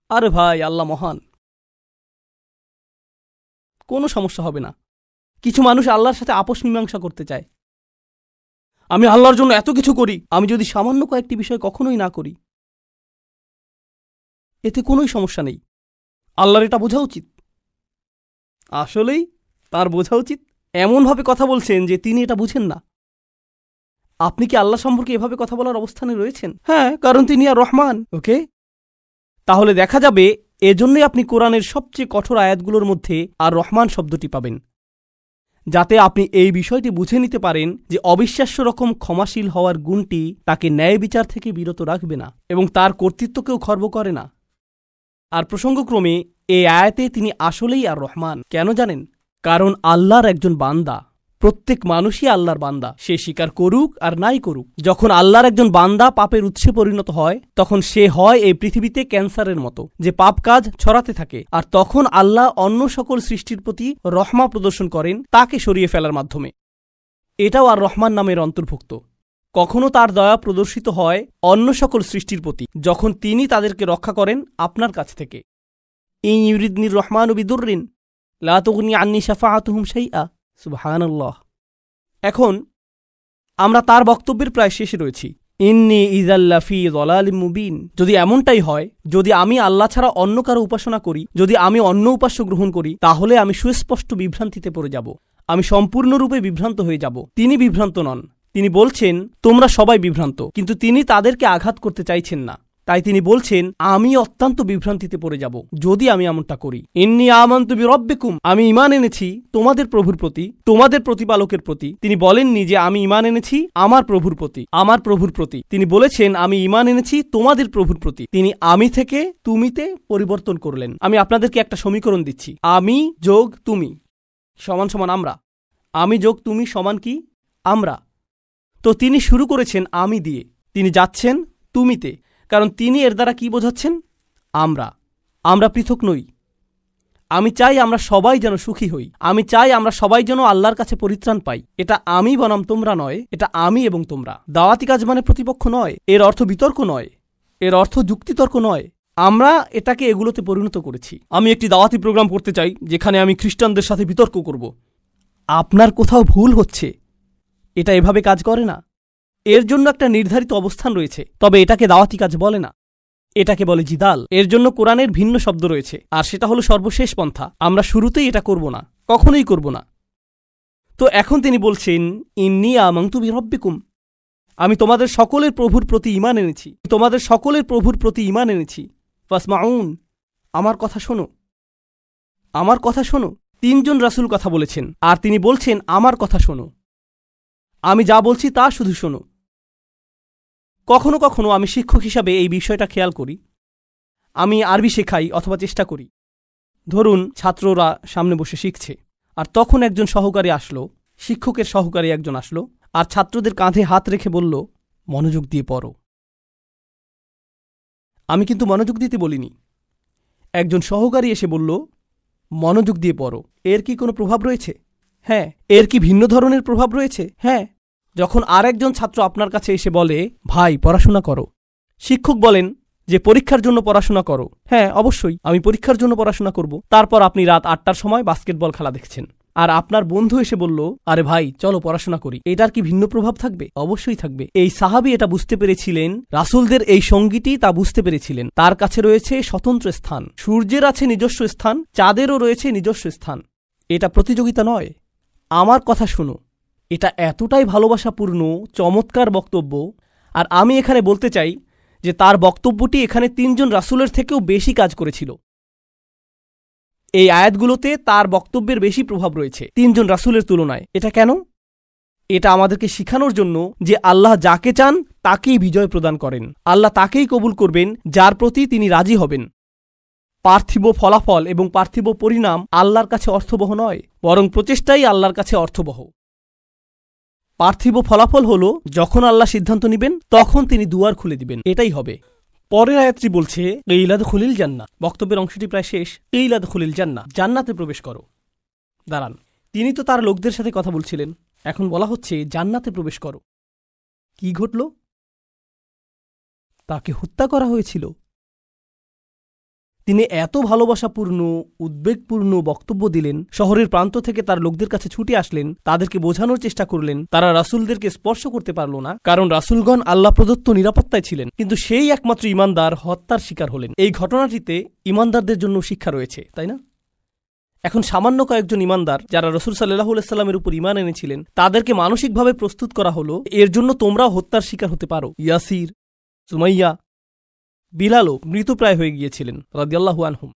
আরে ভাই, আল্লাহ মহান, কোনো সমস্যা হবে না। কিছু মানুষ আল্লাহর সাথে আপোষ মীমাংসা করতে চায়। আমি আল্লাহর জন্য এত কিছু করি, আমি যদি সামান্য কয়েকটি বিষয় কখনোই না করি, এতে কোনোই সমস্যা নেই। আল্লাহর এটা বোঝা উচিত। আসলেই তার বোঝা উচিত। এমনভাবে কথা বলছেন যে তিনি এটা বুঝেন না। আপনি কি আল্লাহ সম্পর্কে এভাবে কথা বলার অবস্থানে রয়েছেন? হ্যাঁ, কারণ তিনি আর রহমান। ওকে, তাহলে দেখা যাবে এজন্যই আপনি কোরআনের সবচেয়ে কঠোর আয়াতগুলোর মধ্যে আর রহমান শব্দটি পাবেন, যাতে আপনি এই বিষয়টি বুঝে নিতে পারেন যে অবিশ্বাস্য রকম ক্ষমাশীল হওয়ার গুণটি তাকে ন্যায় বিচার থেকে বিরত রাখবে না এবং তার কর্তৃত্বকেও খর্ব করে না। আর প্রসঙ্গক্রমে এই আয়াতে তিনি আসলেই আর রহমান। কেন জানেন? কারণ আল্লাহর একজন বান্দা, প্রত্যেক মানুষই আল্লাহর বান্দা, সে স্বীকার করুক আর নাই করুক। যখন আল্লাহর একজন বান্দা পাপের উৎসে পরিণত হয়, তখন সে হয় এই পৃথিবীতে ক্যান্সারের মতো, যে পাপ কাজ ছড়াতে থাকে। আর তখন আল্লাহ অন্য সকল সৃষ্টির প্রতি রহমা প্রদর্শন করেন তাকে সরিয়ে ফেলার মাধ্যমে। এটাও আর রহমান নামের অন্তর্ভুক্ত। কখনো তার দয়া প্রদর্শিত হয় অন্য সকল সৃষ্টির প্রতি, যখন তিনি তাদেরকে রক্ষা করেন আপনার কাছ থেকে। ইন ইউরিদনির রহমানু বিদুররিন লা তুগনি আন্নি শাফাআতুহুম শাইআ। সুবহানাল্লাহ। এখন আমরা তার বক্তব্যের প্রায় শেষে রয়েছি। ইন্নী ইযাল্লা ফী যালালিম মুবিন। যদি এমনটাই হয়, যদি আমি আল্লাহ ছাড়া অন্য কারো উপাসনা করি, যদি আমি অন্য উপাস্য গ্রহণ করি, তাহলে আমি সুস্পষ্ট বিভ্রান্তিতে পড়ে যাব। আমি সম্পূর্ণরূপে বিভ্রান্ত হয়ে যাব। তিনি বিভ্রান্ত নন। তিনি বলছেন তোমরা সবাই বিভ্রান্ত, কিন্তু তিনি তাদেরকে আঘাত করতে চাইছেন না। তাই তিনি বলছেন আমি অত্যন্ত বিভ্রান্তিতে পড়ে যাব যদি আমি এমনটা করি। ইন্নী আমানতু বিরব্বিকুম, আমি ঈমান এনেছি তোমাদের প্রভুর প্রতি, তোমাদের প্রতিপালকের প্রতি। তিনি বলেননি যে আমি ঈমান এনেছি আমার প্রভুর প্রতি, আমার প্রভুর প্রতি। তিনি বলেছেন আমি ঈমান এনেছি তোমাদের প্রভুর প্রতি। তিনি আমি থেকে তুমিতে পরিবর্তন করলেন। আমি আপনাদেরকে একটা সমীকরণ দিচ্ছি, আমি যোগ তুমি সমান সমান আমরা, আমি যোগ তুমি সমান কি আমরা। তো তিনি শুরু করেছেন আমি দিয়ে, তিনি যাচ্ছেন তুমিতে, কারণ তিনি এর দ্বারা কি বোঝাচ্ছেন আমরা পৃথক নই। আমি চাই আমরা সবাই যেন সুখী হই, আমি চাই আমরা সবাই যেন আল্লাহর কাছে পরিত্রাণ পাই। এটা আমি বনাম তোমরা নয়, এটা আমি এবং তোমরা। দাওয়াতি কাজ মানে প্রতিপক্ষ নয়, এর অর্থ বিতর্ক নয়, এর অর্থ যুক্তিতর্ক নয়। আমরা এটাকে এগুলোতে পরিণত করেছি। আমি একটি দাওয়াতি প্রোগ্রাম করতে চাই যেখানে আমি খ্রিস্টানদের সাথে বিতর্ক করব। আপনার কোথাও ভুল হচ্ছে, এটা এভাবে কাজ করে না। এর জন্য একটা নির্ধারিত অবস্থান রয়েছে, তবে এটাকে দাওয়াতি কাজ বলে না, এটাকে বলে জিদাল। এর জন্য কোরআনের ভিন্ন শব্দ রয়েছে, আর সেটা হলো সর্বশেষ পন্থা। আমরা শুরুতেই এটা করব না, কখনোই করব না। তো এখন তিনি বলছেন ইন্নী আমানতু বিরব্বিকুম, আমি তোমাদের সকলের প্রভুর প্রতি ঈমান এনেছি, তোমাদের সকলের প্রভুর প্রতি ঈমান এনেছি। ফাসমাউন, আমার কথা শোনো, আমার কথা শোনো। 3 জন রাসূল কথা বলেছেন, আর তিনি বলছেন আমার কথা শোনো, আমি যা বলছি তা শুধু শোনো। কখনো কখনো আমি শিক্ষক হিসাবে এই বিষয়টা খেয়াল করি। আমি আরবি শেখাই অথবা চেষ্টা করি। ধরুন ছাত্ররা সামনে বসে শিখছে, আর তখন একজন সহকারী আসলো, শিক্ষকের সহকারী একজন আসলো, আর ছাত্রদের কাঁধে হাত রেখে বলল মনোযোগ দিয়ে পড়ো। আমি কিন্তু মনোযোগ দিতে বলিনি। একজন সহকারী এসে বলল মনোযোগ দিয়ে পড়ো। এর কি কোনো প্রভাব রয়েছে? হ্যাঁ। এর কি ভিন্ন ধরনের প্রভাব রয়েছে? হ্যাঁ। যখন আরেকজন ছাত্র আপনার কাছে এসে বলে ভাই পড়াশোনা করো, শিক্ষক বলেন যে পরীক্ষার জন্য পড়াশোনা করো। হ্যাঁ, অবশ্যই আমি পরীক্ষার জন্য পড়াশোনা করব। তারপর আপনি রাত 8টার সময় বাস্কেটবল খেলা দেখছেন, আর আপনার বন্ধু এসে বলল আরে ভাই চলো পড়াশোনা করি। এটার কি ভিন্ন প্রভাব থাকবে? অবশ্যই থাকবে। এই সাহাবী এটা বুঝতে পেরেছিলেন, রাসূলদের এই সঙ্গীটি তা বুঝতে পেরেছিলেন। তার কাছে রয়েছে স্বতন্ত্র স্থান, সূর্যের আছে নিজস্ব স্থান, চাঁদেরও রয়েছে নিজস্ব স্থান। এটা প্রতিযোগিতা নয়। আমার কথা শুনো, এটা এতটাই ভালোবাসাপূর্ণ চমৎকার বক্তব্য। আর আমি এখানে বলতে চাই যে তার বক্তব্যটি এখানে 3 জন রাসূলের থেকেও বেশি কাজ করেছিল। এই আয়াতগুলোতে তার বক্তব্যের বেশি প্রভাব রয়েছে 3 জন রাসূলের তুলনায়। এটা কেন? এটা আমাদেরকে শিখানোর জন্য যে আল্লাহ যাকে চান তাকেই বিজয় প্রদান করেন, আল্লাহ তাকেই কবুল করবেন যার প্রতি তিনি রাজি হবেন। পার্থিব ফলাফল এবং পার্থিব পরিণাম আল্লাহর কাছে অর্থবহ নয়, বরং প্রচেষ্টাই আল্লাহর কাছে অর্থবহ। পার্থিব ফলাফল হল যখন আল্লাহ সিদ্ধান্ত নেবেন তখন তিনি দুয়ার খুলে দিবেন, এটাই হবে। পরের আয়াতটি বলছে ইলাদ খুলিল জান্নাহ। বক্তব্যের অংশটি প্রায় শেষ। ইলাদ খুলিল জান্নাহ, জান্নাতে প্রবেশ করো। দাঁড়ান, তিনি তো তার লোকদের সাথে কথা বলছিলেন, এখন বলা হচ্ছে জান্নাতে প্রবেশ করো। কি ঘটল? তাকে হত্যা করা হয়েছিল। তিনি এত ভালোবাসাপূর্ণ উদ্বেগপূর্ণ বক্তব্য দিলেন, শহরের প্রান্ত থেকে তার লোকদের কাছে ছুটে আসলেন, তাদেরকে বোঝানোর চেষ্টা করলেন। তারা রাসূলদেরকে স্পর্শ করতে পারল না, কারণ রাসূলগণ আল্লাহ প্রদত্ত নিরাপত্তায় ছিলেন। কিন্তু সেই একমাত্র ঈমানদার হত্যার শিকার হলেন। এই ঘটনাটিতে ঈমানদারদের জন্য শিক্ষা রয়েছে, তাই না? এখন সামান্য কয়েকজন ঈমানদার যারা রাসূল সাল্লাল্লাহু আলাইহি সাল্লামের উপর ঈমান এনেছিলেন, তাদেরকে মানসিকভাবে প্রস্তুত করা হলো এর জন্য তোমরাও হত্যার শিকার হতে পারো। ইয়াসির, সুমাইয়া, বিলালও মৃতপ্রায় হয়ে গিয়েছিলেন রাদিয়াল্লাহু আনহুম।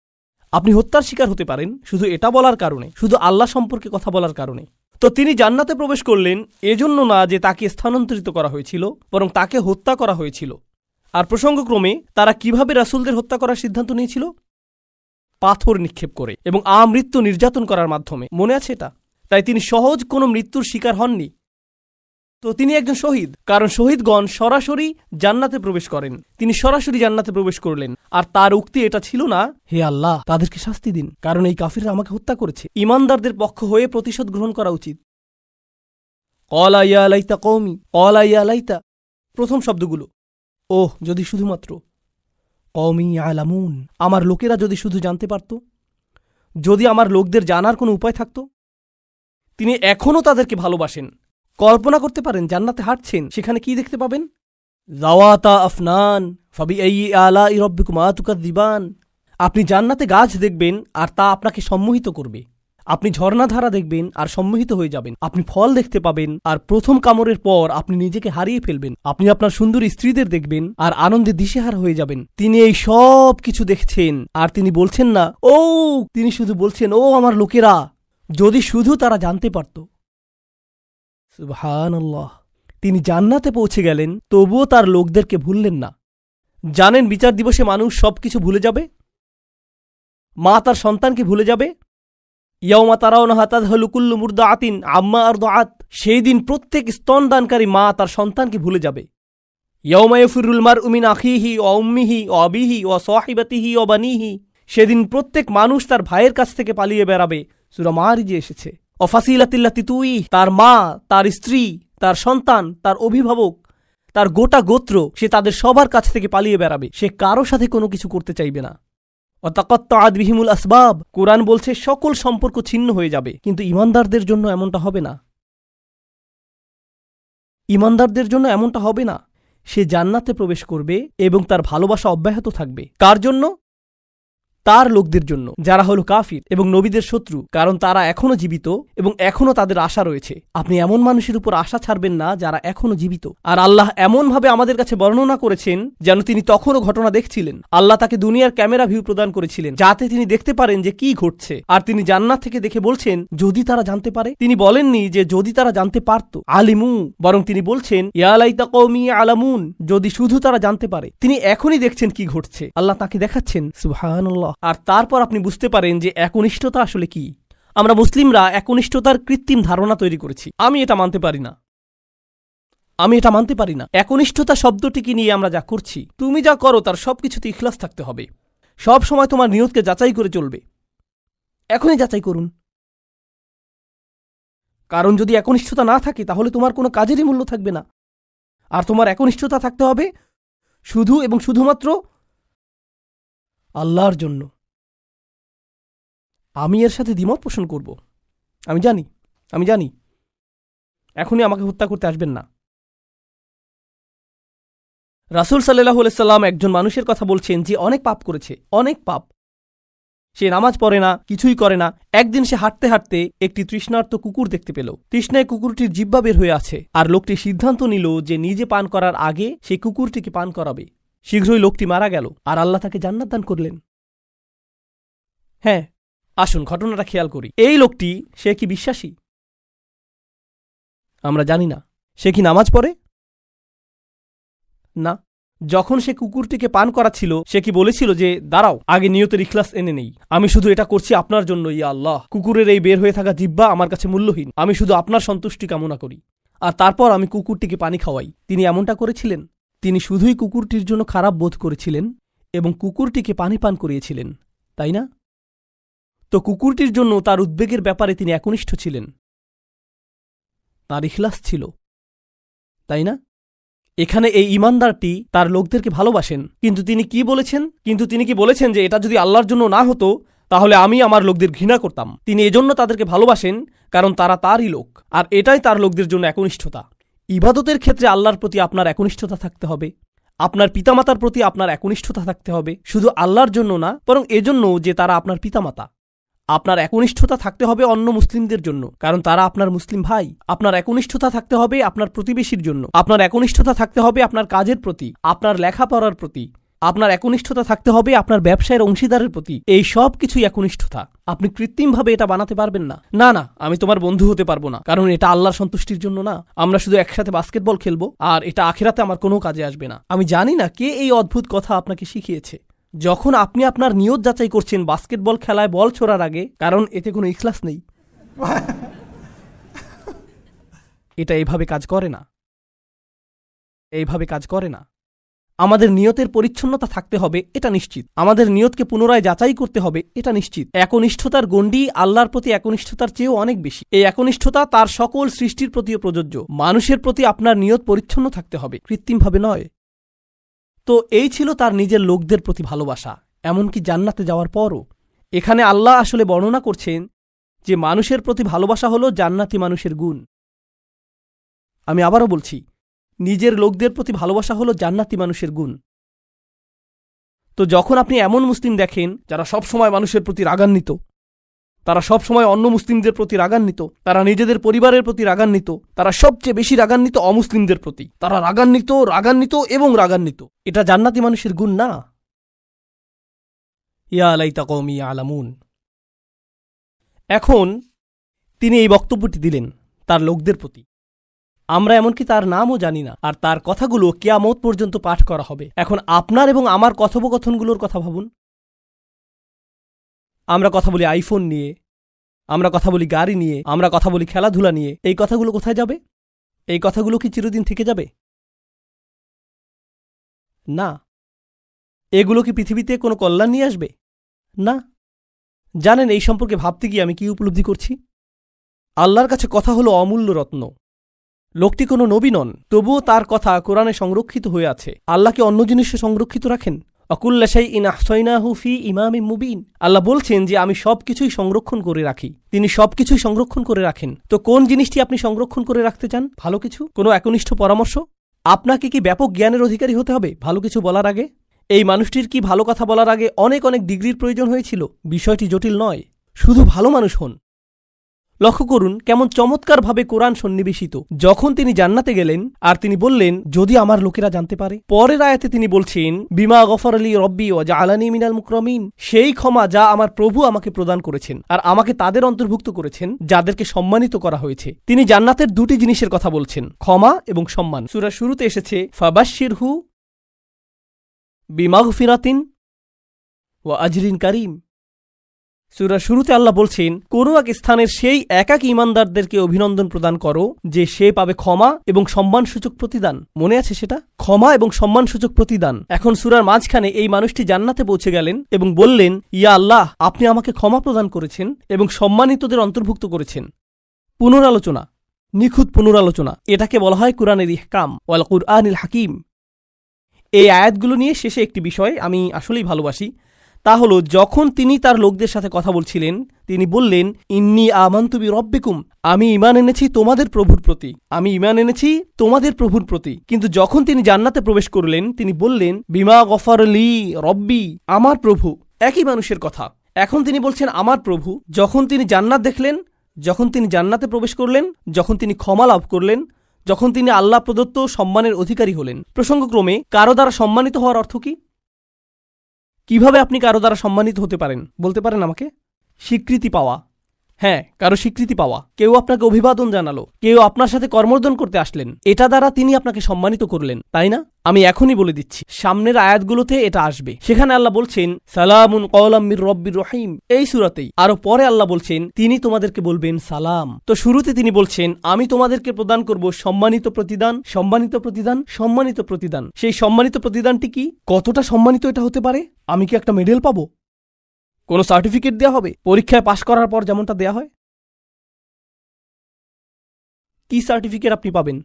আপনি হত্যার শিকার হতে পারেন শুধু এটা বলার কারণে, শুধু আল্লাহ সম্পর্কে কথা বলার কারণে। তো তিনি জান্নাতে প্রবেশ করলেন এজন্য না যে তাকে স্থানান্তরিত করা হয়েছিল, বরং তাকে হত্যা করা হয়েছিল। আর প্রসঙ্গক্রমে তারা কিভাবে রাসূলদের হত্যা করার সিদ্ধান্ত নিয়েছিল? পাথর নিক্ষেপ করে এবং আমৃত্যু নির্যাতন করার মাধ্যমে। মনে আছে এটা? তাই তিনি সহজ কোনো মৃত্যুর শিকার হননি। তো তিনি একজন শহীদ, কারণ শহীদগণ সরাসরি জান্নাতে প্রবেশ করেন। তিনি সরাসরি জান্নাতে প্রবেশ করলেন। আর তার উক্তি এটা ছিল না হে আল্লাহ তাদেরকে শাস্তি দিন, কারণ এই কাফিররা আমাকে হত্যা করেছে। ঈমানদারদের পক্ষ হয়ে প্রতিশোধ গ্রহণ করা উচিত। ক্বালা ইয়া লাইতা কওমি, ক্বালা ইয়া লাইতা, প্রথম শব্দগুলো ওহ যদি শুধুমাত্র, কওমি ইয়ালামুন, আমার লোকেরা যদি শুধু জানতে পারত, যদি আমার লোকদের জানার কোনো উপায় থাকত। তিনি এখনও তাদেরকে ভালোবাসেন। কল্পনা করতে পারেন জান্নাতে হাঁটছেন, সেখানে কি দেখতে পাবেন? যাওয়াতা আফনান ফাবিআইয়ি আলাই রাব্বিকুমা তুকাযযিবান। আপনি জান্নাতে গাছ দেখবেন আর তা আপনাকে সম্মোহিত করবে। আপনি ঝর্ণাধারা দেখবেন আর সম্মোহিত হয়ে যাবেন। আপনি ফল দেখতে পাবেন আর প্রথম কামড়ের পর আপনি নিজেকে হারিয়ে ফেলবেন। আপনি আপনার সুন্দরী স্ত্রীদের দেখবেন আর আনন্দে দিশেহারা হয়ে যাবেন। তিনি এই সব কিছু দেখছেন আর তিনি বলছেন না ও, তিনি শুধু বলছেন ও আমার লোকেরা, যদি শুধু তারা জানতে পারত। সুবহানাল্লাহ। তিনি জান্নাতে পৌঁছে গেলেন, তবুও তার লোকদেরকে ভুললেন না। জানেন বিচার দিবসে মানুষ সবকিছু ভুলে যাবে। মা তার সন্তানকে ভুলে যাবে। ইয়াউমা তারাউনাহা তাযহালু কুল্লু মুরদাআতিন আম্মা আরদাআত, সেই দিন প্রত্যেক স্তনদানকারী মা তার সন্তানকে ভুলে যাবে। ইয়াউমা ইয়াফিরুল মারউ মিন আখিহি ওয়া উম্মিহি ওয়া আবিহি ওয়া সাহিবাতিহি ওয়া বানিহি, সেদিন প্রত্যেক মানুষ তার ভাইয়ের কাছ থেকে পালিয়ে বেড়াবে। সূরা মারিজে এসেছে। ওয়া ফাসিলাতিল্লাতি তুই, তার মা, তার স্ত্রী, তার সন্তান, তার অভিভাবক, তার গোটা গোত্র, সে তাদের সবার কাছ থেকে পালিয়ে বেড়াবে। সে কারো সাথে কোনো কিছু করতে চাইবে না। ওয়াতাকাত্তাআত বিহিমুল আসবাব, কোরআন বলছে সকল সম্পর্ক ছিন্ন হয়ে যাবে। কিন্তু ঈমানদারদের জন্য এমনটা হবে না। ঈমানদারদের জন্য এমনটা হবে না। সে জান্নাতে প্রবেশ করবে এবং তার ভালোবাসা অব্যাহত থাকবে। কার জন্য? তার লোকদের জন্য, যারা হলো কাফির এবং নবীদের শত্রু, কারণ তারা এখনো জীবিত এবং এখনো তাদের আশা রয়েছে। আপনি এমন মানুষের উপর আশা ছাড়বেন না যারা এখনো জীবিত। আর আল্লাহ এমনভাবে আমাদের কাছে বর্ণনা করেছেন যেন তিনি তখনও ঘটনা দেখছিলেন। আল্লাহ তাকে দুনিয়ার ক্যামেরা ভিউ প্রদান করেছিলেন যাতে তিনি দেখতে পারেন যে কি ঘটছে। আর তিনি জান্নাত থেকে দেখে বলছেন যদি তারা জানতে পারে। তিনি বলেননি যে যদি তারা জানতে পারত, আলিমু, বরং তিনি বলছেন ইয়া লাইতা কওমি আলামুন, যদি শুধু তারা জানতে পারে। তিনি এখনই দেখছেন কি ঘটছে, আল্লাহ তাকে দেখাচ্ছেন। সুবহানাল্লাহ। আর তারপর আপনি বুঝতে পারেন যে একনিষ্ঠতা আসলে কি। আমরা মুসলিমরা একনিষ্ঠতার কৃত্রিম ধারণা তৈরি করেছি। আমি এটা মানতে পারি না। একনিষ্ঠতা শব্দটিকে নিয়ে আমরা যা করছি, তুমি যা করো তার সবকিছুতে ইখলাস থাকতে হবে। সব সময় তোমার নিয়তকে যাচাই করে চলবে। এখনই যাচাই করুন। কারণ যদি একনিষ্ঠতা না থাকে তাহলে তোমার কোনো কাজেরই মূল্য থাকবে না। আর তোমার একনিষ্ঠতা থাকতে হবে শুধু এবং শুধুমাত্র আল্লাহর জন্য। আমি এর সাথে দ্বিমত পোষণ করব। আমি জানি এখনই আমাকে হত্যা করতে আসবেন না। রাসূল সাল্লাল্লাহু আলাইহি সাল্লাম একজন মানুষের কথা বলছেন যে অনেক পাপ করেছে, অনেক পাপ। সে নামাজ পড়ে না, কিছুই করে না। একদিন সে হাঁটতে হাঁটতে একটি তৃষ্ণার্ত কুকুর দেখতে পেল। তৃষ্ণায় কুকুরটির জিহ্বা বের হয়ে আছে। আর লোকটি সিদ্ধান্ত নিল যে নিজে পান করার আগে সেই কুকুরটিকে পান করাবে। শীঘ্রই লোকটি মারা গেল আর আল্লাহ তাকে জান্নাত দান করলেন। হ্যাঁ, আসুন ঘটনাটা খেয়াল করি। এই লোকটি, সে কি বিশ্বাসী? আমরা জানি না। সে কি নামাজ পড়ে? না। যখন সে কুকুরটিকে পান করাচ্ছিল, সে কি বলেছিল যে দাঁড়াও, আগে নিয়তের ইখলাস এনে নেই, আমি শুধু এটা করছি আপনার জন্য, ইয়া আল্লাহ, কুকুরের এই বের হয়ে থাকা জিহ্বা আমার কাছে মূল্যহীন, আমি শুধু আপনার সন্তুষ্টি কামনা করি, আর তারপর আমি কুকুরটিকে পানি খাওয়াই। তিনি এমনটা করেছিলেন? তিনি শুধুই কুকুরটির জন্য খারাপ বোধ করেছিলেন এবং কুকুরটিকে পানি পান করিয়েছিলেন, তাই না? তো কুকুরটির জন্য তার উদ্বেগের ব্যাপারে তিনি একনিষ্ঠ ছিলেন, তার ইখলাস ছিল, তাই না? এখানে এই ঈমানদারটি তার লোকদেরকে ভালোবাসেন, কিন্তু তিনি কি বলেছেন যে এটা যদি আল্লাহর জন্য না হতো তাহলে আমি আমার লোকদের ঘৃণা করতাম। তিনি এজন্য তাদেরকে ভালোবাসেন কারণ তারা তারই লোক, আর এটাই তার লোকদের জন্য একনিষ্ঠতা। ইবাদতের ক্ষেত্রে আল্লাহর প্রতি আপনার একনিষ্ঠতা থাকতে হবে, আপনার পিতামাতার প্রতি আপনার একনিষ্ঠতা থাকতে হবে, শুধু আল্লাহর জন্য না, বরং এজন্য যে তারা আপনার পিতামাতা। আপনার একনিষ্ঠতা থাকতে হবে অন্য মুসলিমদের জন্য, কারণ তারা আপনার মুসলিম ভাই। আপনার একনিষ্ঠতা থাকতে হবে আপনার প্রতিবেশীর জন্য। আপনার একনিষ্ঠতা থাকতে হবে আপনার কাজের প্রতি, আপনার লেখাপড়ার প্রতি। আপনার একনিষ্ঠতা থাকতে হবে আপনার ব্যবসায়ের অংশীদারের প্রতি। এই সব কিছুই একনিষ্ঠতা। আপনি কৃত্রিমভাবে এটা বানাতে পারবেন না। না, আমি তোমার বন্ধু হতে পারবো না, কারণ এটা আল্লাহর সন্তুষ্টির জন্য না। আমরা শুধু একসাথে বাস্কেটবল খেলবো, আর এটা আখিরাতে আমার কোনো কাজে আসবে না। আমি জানি না কে এই অদ্ভুত কথা আপনাকে শিখিয়েছে। যখন আপনি আপনার নিয়ত যাচাই করছেন বাস্কেটবল খেলায় বল ছোড়ার আগে, কারণ এতে কোনো ইখলাস নেই। এটা এইভাবে কাজ করে না। আমাদের নিয়তের পরিচ্ছন্নতা থাকতে হবে, এটা নিশ্চিত। আমাদের নিয়তকে পুনরায় যাচাই করতে হবে, এটা নিশ্চিত। একনিষ্ঠতার গণ্ডি আল্লাহর প্রতি একনিষ্ঠতার চেয়েও অনেক বেশি। এই একনিষ্ঠতা তার সকল সৃষ্টির প্রতিও প্রযোজ্য। মানুষের প্রতি আপনার নিয়ত পরিচ্ছন্ন থাকতে হবে, কৃত্রিমভাবে নয়। তো এই ছিল তার নিজের লোকদের প্রতি ভালোবাসা, এমনকি জান্নাতে যাওয়ার পরও। এখানে আল্লাহ আসলে বর্ণনা করছেন যে মানুষের প্রতি ভালোবাসা হলো জান্নাতি মানুষের গুণ। আমি আবারও বলছি, নিজের লোকদের প্রতি ভালোবাসা হলো জান্নাতি মানুষের গুণ। তো যখন আপনি এমন মুসলিম দেখেন যারা সব সময় মানুষের প্রতি রাগান্বিত, তারা সব সময় অন্য মুসলিমদের প্রতি রাগান্বিত, তারা নিজেদের পরিবারের প্রতি রাগান্বিত, তারা সবচেয়ে বেশি রাগান্বিত অমুসলিমদের প্রতি। তারা রাগান্বিত রাগান্বিত এবং রাগান্বিত। এটা জান্নাতি মানুষের গুণ না। ইয়া লাইতা কওমি ইয়ালামুন। এখন তিনি এই বক্তব্যটি দিলেন তার লোকদের প্রতি। আমরা এমনকি তার নামও জানি না, আর তার কথাগুলো কিয়ামত পর্যন্ত পাঠ করা হবে। এখন আপনার এবং আমার কথোপকথনগুলোর কথা ভাবুন। আমরা কথা বলি আইফোন নিয়ে, আমরা কথা বলি গাড়ি নিয়ে, আমরা কথা বলি খেলাধুলা নিয়ে। এই কথাগুলো কোথায় যাবে? এই কথাগুলো কি চিরদিন থেকে যাবে? না। এগুলো কি পৃথিবীতে কোনো কল্যাণ নিয়ে আসবে? না। জানেন এই সম্পর্কে ভাবতে গিয়ে আমি কি উপলব্ধি করছি? আল্লাহর কাছে কথা হলো অমূল্য রত্ন। লোকটি কোনো নবী নন, তবুও তার কথা কোরআনে সংরক্ষিত হয়ে আছে। আল্লাহ কি অন্য জিনিসে সংরক্ষিত রাখেন? অকুল্লা শাইইন আহসাইনাহু ফি ইমামিম মুবিন। আল্লাহ বলছেন যে আমি সবকিছুই সংরক্ষণ করে রাখি। তিনি সবকিছুই সংরক্ষণ করে রাখেন। তো কোন জিনিসটি আপনি সংরক্ষণ করে রাখতে চান? ভালো কিছু, কোনো একনিষ্ঠ পরামর্শ? আপনাকে কি ব্যাপক জ্ঞানের অধিকারী হতে হবে ভালো কিছু বলার আগে? এই মানুষটির কি ভালো কথা বলার আগে অনেক অনেক ডিগ্রির প্রয়োজন হয়েছিল? বিষয়টি জটিল নয়, শুধু ভালো মানুষ হন। লক্ষ্য করুন কেমন চমৎকারভাবে কোরআন সন্নিবেশিত। যখন তিনি জান্নাতে গেলেন আর তিনি বললেন যদি আমার লোকেরা জানতে পারে, পরের আয়াতে তিনি বলছেন বিমা গফর আলী রব্বি ও জাআলানি মিনাল মুকরামিন, সেই ক্ষমা যা আমার প্রভু আমাকে প্রদান করেছেন আর আমাকে তাদের অন্তর্ভুক্ত করেছেন যাদেরকে সম্মানিত করা হয়েছে। তিনি জান্নাতের দুটি জিনিসের কথা বলছেন, ক্ষমা এবং সম্মান। সূরার শুরুতে এসেছে ফাবাশশিরহু বিমাগফিরাতিন ওয়া আজরিন কারীম। সূরার শুরুতে আল্লাহ বলছেন কোনো এক স্থানের সেই একাকী ঈমানদারদেরকে অভিনন্দন প্রদান করো যে সে পাবে ক্ষমা এবং সম্মানসূচক প্রতিদান। মনে আছে সেটা? ক্ষমা এবং সম্মানসূচক প্রতিদান। এখন সূরার মাঝখানে এই মানুষটি জান্নাতে পৌঁছে গেলেন এবং বললেন ইয়া আল্লাহ, আপনি আমাকে ক্ষমা প্রদান করেছেন এবং সম্মানিতদের অন্তর্ভুক্ত করেছেন। পুনরালোচনা, নিখুঁত পুনরালোচনা, এটাকে বলা হয় কুরআনের ইহকাম ওয়াল কুরআনিল হাকিম। এই আয়াতগুলো নিয়ে শেষে একটি বিষয় আমি আসলেই ভালোবাসি, তা হলো যখন তিনি তার লোকদের সাথে কথা বলছিলেন তিনি বললেন ইন্নী আমানতু বিরব্বিকুম, আমি ঈমান এনেছি তোমাদের প্রভুর প্রতি, আমি ঈমান এনেছি তোমাদের প্রভুর প্রতি। কিন্তু যখন তিনি জান্নাতে প্রবেশ করলেন তিনি বললেন বিমা গফর লি রব্বি, আমার প্রভু। একই মানুষের কথা। এখন তিনি বলছেন আমার প্রভু। যখন তিনি জান্নাত দেখলেন, যখন তিনি জান্নাতে প্রবেশ করলেন, যখন তিনি ক্ষমা লাভ করলেন, যখন তিনি আল্লাহ প্রদত্ত সম্মানের অধিকারী হলেন। প্রসঙ্গক্রমে কারো দ্বারা সম্মানিত হওয়ার অর্থ কি? কিভাবে আপনি কারো দ্বারা সম্মানিত হতে পারেন বলতে পারেন আমাকে? স্বীকৃতি পাওয়া। হ্যাঁ, কারো স্বীকৃতি পাওয়া। কেউ আপনাকে অভিবাদন জানালো, কেউ আপনার সাথে কর্মর্দন করতে আসলেন, এটা দ্বারা তিনি আপনাকে সম্মানিত করলেন, তাই না? আমি এখনই বলে দিচ্ছি সামনের আয়াতগুলোতে এটা আসবে। সেখানে আল্লাহ বলছেন সালামুন কওলাম মির রব্বির রহিম, এই সূরাতেই। আরো পরে আল্লাহ বলছেন তিনি তোমাদেরকে বলবেন সালাম। তো শুরুতে তিনি বলছেন আমি তোমাদেরকে প্রদান করব সম্মানিত প্রতিদান, সম্মানিত প্রতিদান, সম্মানিত প্রতিদান। সেই সম্মানিত প্রতিদানটি কি? কতটা সম্মানিত এটা হতে পারে? আমি কি একটা মেডেল পাবো? কোনো সার্টিফিকেট দেয়া হবে পরীক্ষায় পাশ করার পর যেমনটা দেয়া হয়? কি সার্টিফিকেট আপনি পাবেন?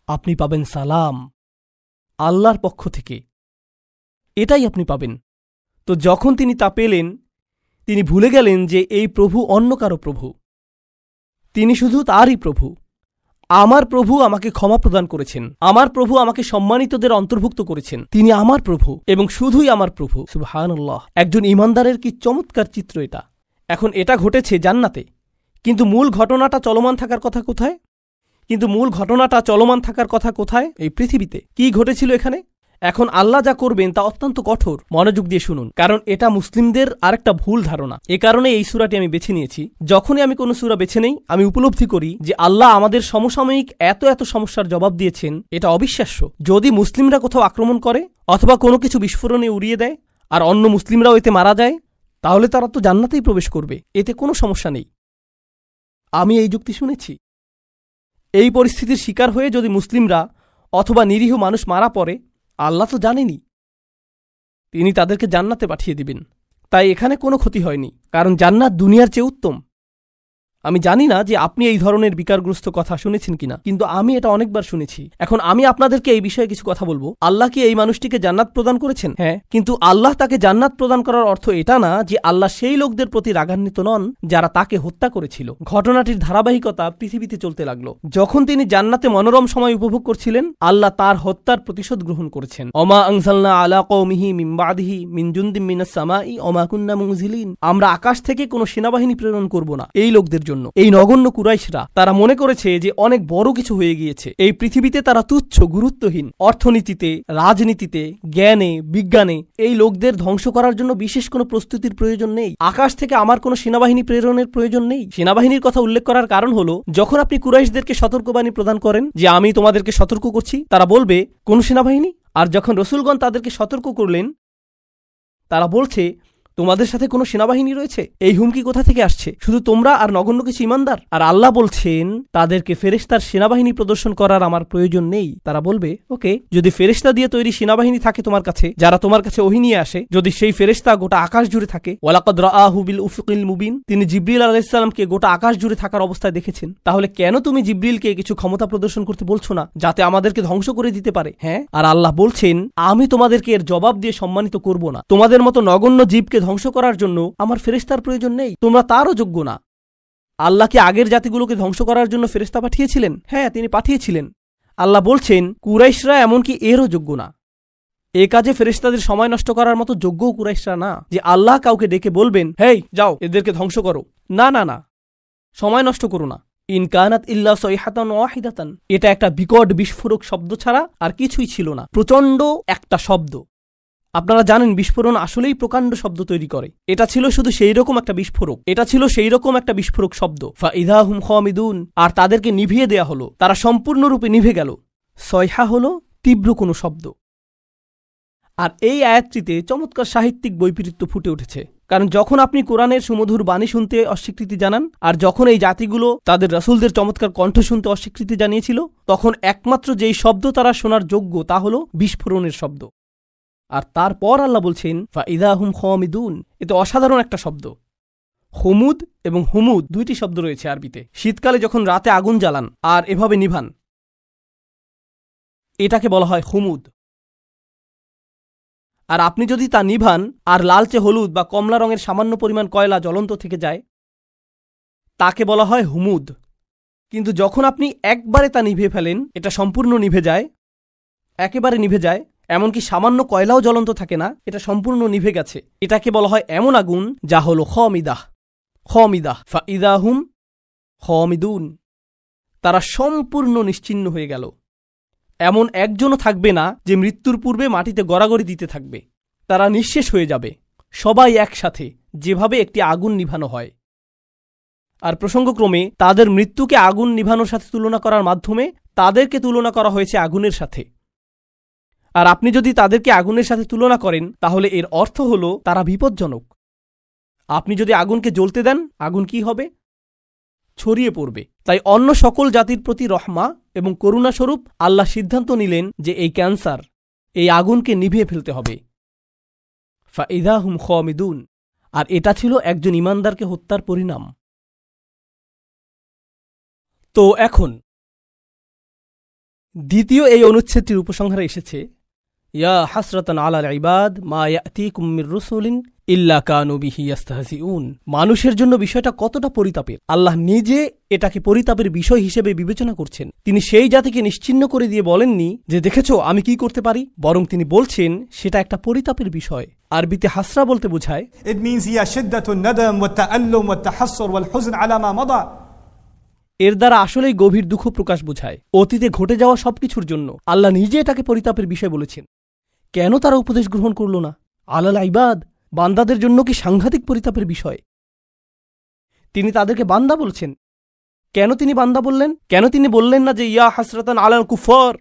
আপনি পাবেন সালাম, আল্লাহর পক্ষ থেকে। এটাই আপনি পাবেন। তো যখন তিনি তা পেলেন তিনি ভুলে গেলেন যে এই প্রভু অন্য কারো প্রভু, তিনি শুধু তারই প্রভু। আমার প্রভু আমাকে ক্ষমা প্রদান করেছেন, আমার প্রভু আমাকে সম্মানিতদের অন্তর্ভুক্ত করেছেন, তিনি আমার প্রভু এবং শুধুই আমার প্রভু। সুবহানাল্লাহ। একজন ঈমানদারের কি চমৎকার চিত্র এটা। এখন এটা ঘটেছে জান্নাতে, কিন্তু মূল ঘটনাটা চলমান থাকার কথা কোথায়? এই পৃথিবীতে। কি ঘটেছিল এখানে? এখন আল্লাহ যা করবেন তা অত্যন্ত কঠোর। মনোযোগ দিয়ে শুনুন, কারণ এটা মুসলিমদের আরেকটা ভুল ধারণা। এ কারণে এই সূরাটি আমি বেছে নিয়েছি। যখনই আমি কোনো সূরা বেছে নেই আমি উপলব্ধি করি যে আল্লাহ আমাদের সমসাময়িক এত এত সমস্যার জবাব দিয়েছেন, এটা অবিশ্বাস্য। যদি মুসলিমরা কোথাও আক্রমণ করে অথবা কোনো কিছু বিস্ফোরণে উড়িয়ে দেয় আর অন্য মুসলিমরাও এতে মারা যায়, তাহলে তারা তো জান্নাতেই প্রবেশ করবে, এতে কোনো সমস্যা নেই। আমি এই যুক্তি শুনেছি। এই পরিস্থিতির শিকার হয়ে যদি মুসলিমরা অথবা নিরীহ মানুষ মারা পড়ে, আল্লাহ তো জানেনি, তিনি তাদেরকে জান্নাতে পাঠিয়ে দিবেন। তাই এখানে কোনো ক্ষতি হয়নি, কারণ জান্নাত দুনিয়ার চেয়ে উত্তম। আমি জানি না যে আপনি এই ধরনের বিকারগ্রস্ত কথা শুনেছেন কিনা, কিন্তু আমি এটা অনেকবার শুনেছি। এখন আমি আপনাদেরকে এই বিষয়ে কিছু কথা বলবো। আল্লাহ কি এই মানুষটিকে জান্নাত প্রদান করেছেন? হ্যাঁ, কিন্তু আল্লাহ তাকে জান্নাত প্রদান করার অর্থ এটা না যে আল্লাহ সেই লোকদের প্রতি রাগান্বিত নন যারা তাকে হত্যা করেছিল। ঘটনাটির ধারাবাহিকতা পৃথিবীতে চলতে লাগলো। যখন তিনি জান্নাতে মনোরম সময় উপভোগ করছিলেন, আল্লাহ তার হত্যার প্রতিশোধ গ্রহণ করেছেন। অমা আনজালনা আলা কওমিহি মিন বাদিহি মিন জুনদিন মিনাস সামাই অমা কুন্না মুনজিলিন। আমরা আকাশ থেকে কোনো সেনাবাহিনী প্রেরণ করব না এই লোকদের জন্য। এই নগণ্য কুরাইশরা তারা মনে করেছে যে অনেক বড় কিছু হয়ে গিয়েছে। এই পৃথিবীতে তারা তুচ্ছ, গুরুত্বহীন। অর্থনীতিতে, রাজনীতিতে, জ্ঞানে, বিজ্ঞানে এই লোকদের ধ্বংস করার জন্য বিশেষ কোনো প্রস্তুতির প্রয়োজন নেই। আকাশ থেকে আমার কোনো সেনাবাহিনী প্রেরণের প্রয়োজন নেই। সেনাবাহিনীর কথা উল্লেখ করার কারণ হলো, যখন আপনি কুরাইশদেরকে সতর্কবাণী প্রদান করেন যে আমি তোমাদেরকে সতর্ক করছি, তারা বলবে কোন সেনাবাহিনী? আর যখন রসুলগণ তাদেরকে সতর্ক করলেন, তারা বলছে তোমাদের সাথে কোনো সেনাবাহিনী রয়েছে। এই হুমকি কোথা থেকে আসছে? শুধু তোমরা আর নগণ্য কিছু ইমানদার। আর আল্লাহ বলছেন তাদেরকে ফেরেশতার সেনাবাহিনী প্রদর্শন করার আমার প্রয়োজন নেই। তারা বলবে, ওকে, যদি ফেরেশতা দিয়ে তৈরি সেনাবাহিনী থাকে তোমার কাছে, যারা তোমার কাছে ওহী নিয়ে আসে, যদি সেই ফেরেশতা গোটা আকাশ জুড়ে থাকে, ওয়ালাকাদ রাআহু বিল উফুকিল মুবিন, তিনি জিবরিল আলাইহিস সালামকে গোটা আকাশ জুড়ে থাকার অবস্থায় দেখেছেন, তাহলে কেন তুমি জিবরিলকে কিছু ক্ষমতা প্রদর্শন করতে বলছো না যাতে আমাদেরকে ধ্বংস করে দিতে পারে? হ্যাঁ, আর আল্লাহ বলছেন আমি তোমাদেরকে এর জবাব দিয়ে সম্মানিত করব না। তোমাদের মতো নগণ্য জীবকে ধ্বংস করার জন্য আমার ফেরেশতার প্রয়োজন নেই, তোমরা তারও যোগ্য না। আল্লাহ কি আগের জাতিগুলোকে ধ্বংস করার জন্য ফেরেশতা পাঠিয়েছিলেন? হ্যাঁ, তিনি পাঠিয়েছিলেন। আল্লাহ বলছেন কুরাইশরা এমনকি এরও যোগ্য না। এ কাজে ফেরেশতাদের সময় নষ্ট করার মতো যোগ্যও কুরাইশরা না যে আল্লাহ কাউকে ডেকে বলবেন, হেই যাও এদেরকে ধ্বংস করো। না না না, সময় নষ্ট করো না। ইন কানাত ইল্লা সাইহাতান ওয়াহিদাতান, এটা একটা বিকট বিস্ফোরক শব্দ ছাড়া আর কিছুই ছিল না। প্রচণ্ড একটা শব্দ। আপনারা জানেন বিস্ফোরণ আসলেই প্রকাণ্ড শব্দ তৈরি করে। এটা ছিল শুধু সেই রকম একটা বিস্ফোরক। এটা ছিল সেই রকম একটা বিস্ফোরক শব্দ। ফাইদা হুম খামিদুন, আর তাদেরকে নিভিয়ে দেয়া হলো। তারা সম্পূর্ণরূপে নিভে গেল। সয়হা হলো তীব্র কোনো শব্দ। আর এই আয়াতটিতে চমৎকার সাহিত্যিক বৈপরীত্য ফুটে উঠেছে। কারণ যখন আপনি কোরআনের সুমধুর বাণী শুনতে অস্বীকৃতি জানান, আর যখন এই জাতিগুলো তাদের রাসূলদের চমৎকার কণ্ঠ শুনতে অস্বীকৃতি জানিয়েছিল, তখন একমাত্র যেই শব্দ তারা শোনার যোগ্য তা হলো বিস্ফোরণের শব্দ। আর তারপর আল্লাহ বলছেন ফাইদা হুম খামিদুন, এতে অসাধারণ একটা শব্দ। হুমুদ এবং হুমুদ দুইটি শব্দ রয়েছে আরবিতে। শীতকালে যখন রাতে আগুন জ্বালান আর এভাবে নিভান, এটাকে বলা হয় হুমুদ। আর আপনি যদি তা নিভান আর লালচে হলুদ বা কমলা রঙের সামান্য পরিমাণ কয়লা জ্বলন্ত থেকে যায়, তাকে বলা হয় হুমুদ। কিন্তু যখন আপনি একবারে তা নিভে ফেলেন, এটা সম্পূর্ণ নিভে যায়, একেবারে নিভে যায়, এমনকি সামান্য কয়লাও জ্বলন্ত থাকে না, এটা সম্পূর্ণ নিভে গেছে, এটাকে বলা হয় এমন আগুন যা হল খামিদাহ। খামিদাহ ফাইদা হুম খামিদুন, তারা সম্পূর্ণ নিশ্চিহ্ন হয়ে গেল। এমন একজনও থাকবে না যে মৃত্যুর পূর্বে মাটিতে গড়াগড়ি দিতে থাকবে। তারা নিঃশেষ হয়ে যাবে, সবাই একসাথে, যেভাবে একটি আগুন নিভানো হয়। আর প্রসঙ্গক্রমে তাদের মৃত্যুকে আগুন নিভানোর সাথে তুলনা করার মাধ্যমে তাদেরকে তুলনা করা হয়েছে আগুনের সাথে। আর আপনি যদি তাদেরকে আগুনের সাথে তুলনা করেন, তাহলে এর অর্থ হল তারা বিপজ্জনক। আপনি যদি আগুনকে জ্বলতে দেন, আগুন কি হবে? ছড়িয়ে পড়বে। তাই অন্য সকল জাতির প্রতি রহমা এবং করুণাস্বরূপ আল্লাহ সিদ্ধান্ত নিলেন যে এই ক্যান্সার, এই আগুনকে নিভিয়ে ফেলতে হবে। ফাইদা হুম খামিদুন, আর এটা ছিল একজন ইমানদারকে হত্যার পরিণাম। তো এখন দ্বিতীয় এই অনুচ্ছেদটির উপসংহারে এসেছে, ইয়া হাসরাতান আলাল ইবাদ মা ইয়াতিকুম মির রাসূলিন ইল্লা কানু বিহি ইস্তাহজিউন। মানুষের জন্য বিষয়টা কতটা পরিতাপের। আল্লাহ নিজে এটাকে পরিতাপের বিষয় হিসেবে বিবেচনা করছেন। তিনি সেই জাতিকে নিশ্চিহ্ন করে দিয়ে বলেননি যে দেখেছো আমি কি করতে পারি, বরং তিনি বলছেন সেটা একটা পরিতাপের বিষয়। আরবিতে হাসরা বলতে বোঝায় It means هي شدة الندم والتألم والتحسر والحزن على ما مضى. এর দ্বারা আসলেই গভীর দুঃখ প্রকাশ বোঝায় অতীতে ঘটে যাওয়া সবকিছুর জন্য। আল্লাহ নিজে এটাকে পরিতাপের বিষয় বলেছেন। কেন তারা উপদেশ গ্রহণ করল না? আলাল ইবাদ, বান্দাদের জন্য কি সাংঘাতিক পরিতাপের বিষয়। তিনি তাদেরকে বান্দা বলছেন। কেন তিনি বান্দা বললেন? কেন তিনি বললেন না যে ইয়া হাসরাতান আলাল কুফার?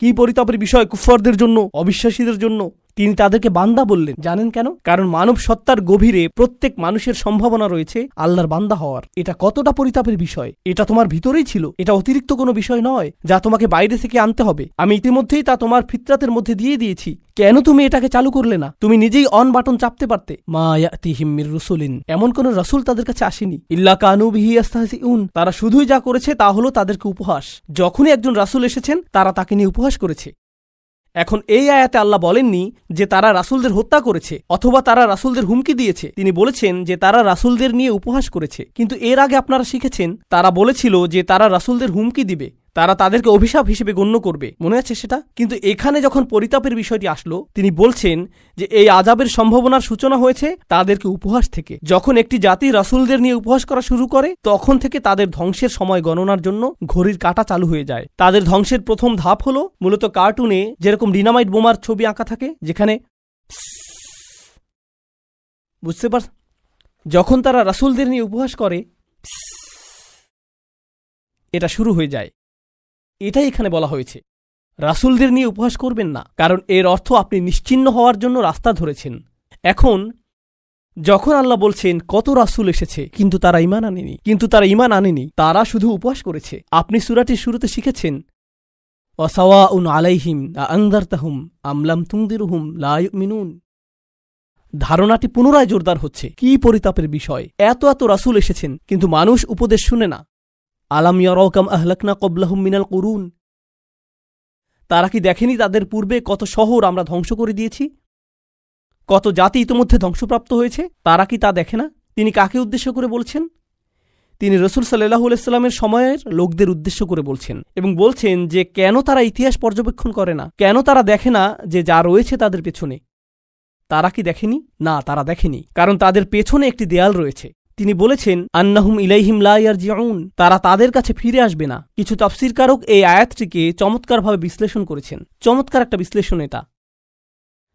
কি পরিতাপের বিষয় কুফারদের জন্য, অবিশ্বাসীদের জন্য। তিনি তাদেরকে বান্দা বললেন। জানেন কেন? কারণ মানব সত্তার গভীরে প্রত্যেক মানুষের সম্ভাবনা রয়েছে আল্লাহর বান্দা হওয়ার। এটা কতটা পরিতাপের বিষয়! এটা তোমার ভিতরেই ছিল। এটা অতিরিক্ত কোনো বিষয় নয় যা তোমাকে বাইরে থেকে আনতে হবে। আমি ইতিমধ্যেই তা তোমার ফিতরাতের মধ্যে দিয়ে দিয়েছি। কেন তুমি এটাকে চালু করলে না? তুমি নিজেই অন বাটন চাপতে পারতে। মা ইয়াতিহিম মির রাসূলিন, এমন কোন রাসূল তাদের কাছে আসেনি। ইল্লা কানু বিহি ইস্তাহজিউন, তারা শুধুই যা করেছে তা হলো তাদেরকে উপহাস। যখনই একজন রাসূল এসেছেন তারা তাকে নিয়ে উপহাস করেছে। এখন এই আয়াতে আল্লাহ বলেননি যে তারা রাসূলদের হত্যা করেছে অথবা তারা রাসূলদের হুমকি দিয়েছে। তিনি বলেছেন যে তারা রাসূলদের নিয়ে উপহাস করেছে। কিন্তু এর আগে আপনারা শিখেছেন তারা বলেছিল যে তারা রাসূলদের হুমকি দিবে, তারা তাদেরকে অভিশাপ হিসেবে গণ্য করবে। মনে আছে সেটা? কিন্তু এখানে যখন পরিতাপের বিষয়টি আসলো, তিনি বলছেন যে এই আযাবের সম্ভাবনার সূচনা হয়েছে তাদেরকে উপহাস থেকে। যখন একটি জাতি রাসূলদের নিয়ে উপহাস করা শুরু করে তখন থেকে তাদের ধ্বংসের সময় গণনার জন্য ঘড়ির কাঁটা চালু হয়ে যায়। তাদের ধ্বংসের প্রথম ধাপ হলো মূলত কার্টুনে যেরকম ডিনামাইট বোমার ছবি আঁকা থাকে, যেখানে বুঝতে পার, যখন তারা রাসূলদের নিয়ে উপহাস করে এটা শুরু হয়ে যায়। এটাই এখানে বলা হয়েছে, রাসূলদের নিয়ে উপহাস করবেন না, কারণ এর অর্থ আপনি নিশ্চিহ্ন হওয়ার জন্য রাস্তা ধরেছেন। এখন যখন আল্লাহ বলছেন কত রাসূল এসেছে কিন্তু তারা ঈমান আনেনি, তারা শুধু উপহাস করেছে। আপনি সূরাটির শুরুতে শিখেছেন ওয়াসাওয়াউন আলাইহিম আনযারতাহুম আম লাম তুনদিরহুম লা ইউমিনুন। ধারণাটি পুনরায় জোরদার হচ্ছে। কি পরিতাপের বিষয়! এত রাসূল এসেছেন কিন্তু মানুষ উপদেশ শুনে না। আলাম ইয়ারাউ কাম আহলাকনা ক্বাবলাহুম মিনাল কুরুন, তারা কি দেখেনি তাদের পূর্বে কত শহর আমরা ধ্বংস করে দিয়েছি, কত জাতি ইতোমধ্যে ধ্বংসপ্রাপ্ত হয়েছে? তারা কি তা দেখে না? তিনি কাকে উদ্দেশ্য করে বলছেন? তিনি রাসূল সাল্লাল্লাহু আলাইহি ওয়াসাল্লামের সময়ের লোকদের উদ্দেশ্য করে বলছেন এবং বলছেন যে কেন তারা ইতিহাস পর্যবেক্ষণ করে না, কেন তারা দেখে না যে যা রয়েছে তাদের পেছনে। তারা কি দেখেনি? না, তারা দেখেনি, কারণ তাদের পেছনে একটি দেয়াল রয়েছে। তিনি বলেছেন আন্নাহুম ইলাইহিম লা ইয়ারজিউন, তারা তাদের কাছে ফিরে আসবে না। কিছু তাফসীরকারক এই আয়াতটিকে চমৎকারভাবে বিশ্লেষণ করেছেন। চমৎকার একটা বিশ্লেষণ এটা।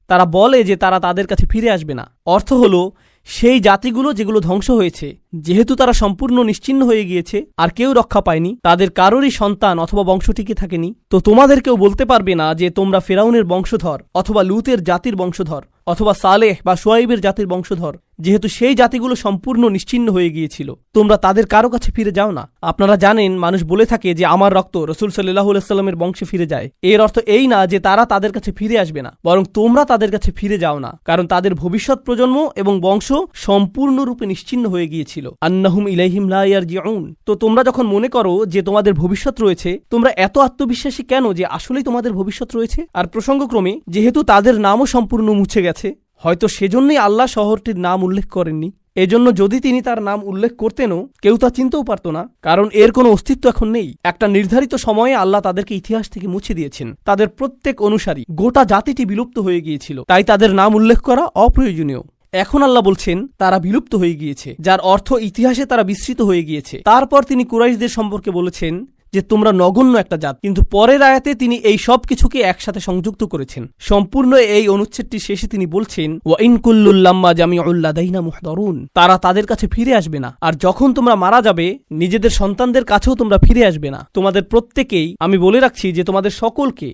তারা বলে যে তারা তাদের কাছে ফিরে আসবে না। অর্থ হলো সেই জাতিগুলো যেগুলো ধ্বংস হয়েছে, যেহেতু তারা সম্পূর্ণ নিশ্চিহ্ন হয়ে গিয়েছে আর কেউ রক্ষা পায়নি, তাদের কারোরই সন্তান অথবা বংশ টিকে থাকেনি, তো তোমাদের কেউ বলতে পারবে না যে তোমরা ফেরাউনের বংশধর অথবা লুতের জাতির বংশধর অথবা সালেহ বা শুআইবের জাতির বংশধর, যেহেতু সেই জাতিগুলো সম্পূর্ণ নিশ্চিহ্ন হয়ে গিয়েছিল। তোমরা তাদের কারো কাছে ফিরে যাও না। আপনারা জানেন মানুষ বলে থাকে যে আমার রক্ত রাসূল সাল্লাল্লাহু আলাইহি ওয়াসাল্লামের বংশে ফিরে যায়। এর অর্থ এই না যে তারা তাদের কাছে ফিরে আসবে না, বরং তোমরা তাদের কাছে ফিরে যাও না, কারণ তাদের ভবিষ্যৎ প্রজন্ম এবং বংশ সম্পূর্ণরূপে নিশ্চিহ্ন হয়ে গিয়েছিল। আন্নাহুম ইলাইহিম লা ইয়ারজিউন। তো তোমরা যখন মনে করো যে তোমাদের ভবিষ্যৎ রয়েছে, তোমরা এত আত্মবিশ্বাসী কেন যে আসলেই তোমাদের ভবিষ্যৎ রয়েছে? আর প্রসঙ্গক্রমে যেহেতু তাদের নামও সম্পূর্ণ মুছে গেছে, হয়তো সেজন্যই আল্লাহ শহরটির নাম উল্লেখ করেননি। এজন্য যদি তিনি তার নাম উল্লেখ করতেনও কেউ তা চিনতেও পারত না, কারণ এর কোনো অস্তিত্ব এখন নেই। একটা নির্ধারিত সময়ে আল্লাহ তাদেরকে ইতিহাস থেকে মুছে দিয়েছেন। তাদের প্রত্যেক অনুসারী, গোটা জাতিটি বিলুপ্ত হয়ে গিয়েছিল, তাই তাদের নাম উল্লেখ করা অপ্রয়োজনীয়। এখন আল্লাহ বলছেন তারা বিলুপ্ত হয়ে গিয়েছে, যার অর্থ ইতিহাসে তারা বিস্মৃত হয়ে গিয়েছে। তারপর তিনি কুরাইশদের সম্পর্কে বলেছেন যে তোমরা নগণ্য একটা জাত, কিন্তু পরের আয়াতে তিনি এই সব কিছুকে একসাথে সংযুক্ত করেছেন। সম্পূর্ণ এই অনুচ্ছেদটি শেষে তিনি বলছেন ওয়া ইন কুল্লুল লাম্মা জামিউল লাদাইনা মুহদারুন, তারা তাদের কাছে ফিরে আসবে না। আর যখন তোমরা মারা যাবে নিজেদের সন্তানদের কাছেও তোমরা ফিরে আসবে না। তোমাদের প্রত্যেকেই, আমি বলে রাখছি যে তোমাদের সকলকে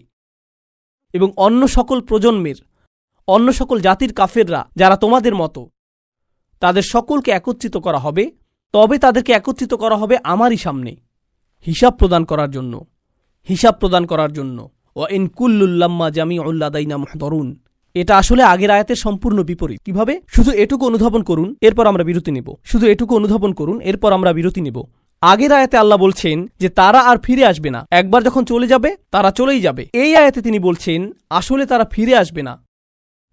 এবং অন্য সকল প্রজন্মের, অন্য সকল জাতির কাফেররা যারা তোমাদের মতো, তাদের সকলকে একত্রিত করা হবে। তবে তাদেরকে একত্রিত করা হবে আমারই সামনে হিসাব প্রদান করার জন্য। ওয়া ইন কুল্লুল লাম্মা জামিউল লাদাইনা মুহদারুন, এটা আসলে আগের আয়াতের সম্পূর্ণ বিপরীত। কিভাবে? শুধু এটুকু অনুধাবন করুন, এরপর আমরা বিরতি নেব। আগের আয়াতে আল্লাহ বলছেন যে তারা আর ফিরে আসবে না, একবার যখন চলে যাবে তারা চলেই যাবে। এই আয়াতে তিনি বলছেন আসলে তারা ফিরে আসবে না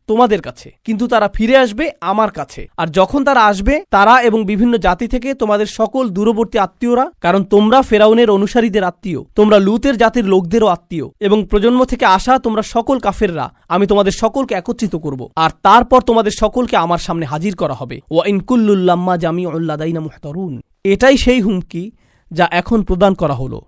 তোমাদের কাছে, কিন্তু তারা ফিরে আসবে আমার কাছে। আর যখন তারা আসবে, তারা এবং বিভিন্ন জাতি থেকে তোমাদের সকল দূরবর্তী আত্মীয়রা, কারণ তোমরা ফেরাউনের অনুসারীদের আত্মীয়, তোমরা লুতের জাতির লোকদেরও আত্মীয়, এবং প্রজন্ম থেকে আসা তোমরা সকল কাফেররা, আমি তোমাদের সকলকে একত্রিত করব, আর তারপর তোমাদের সকলকে আমার সামনে হাজির করা হবে। ওয়া ইন কুল্লুল লাম্মা জামিউল লাদাইনা মুহদারুন, এটাই সেই হুমকি যা এখন প্রদান করা হলো।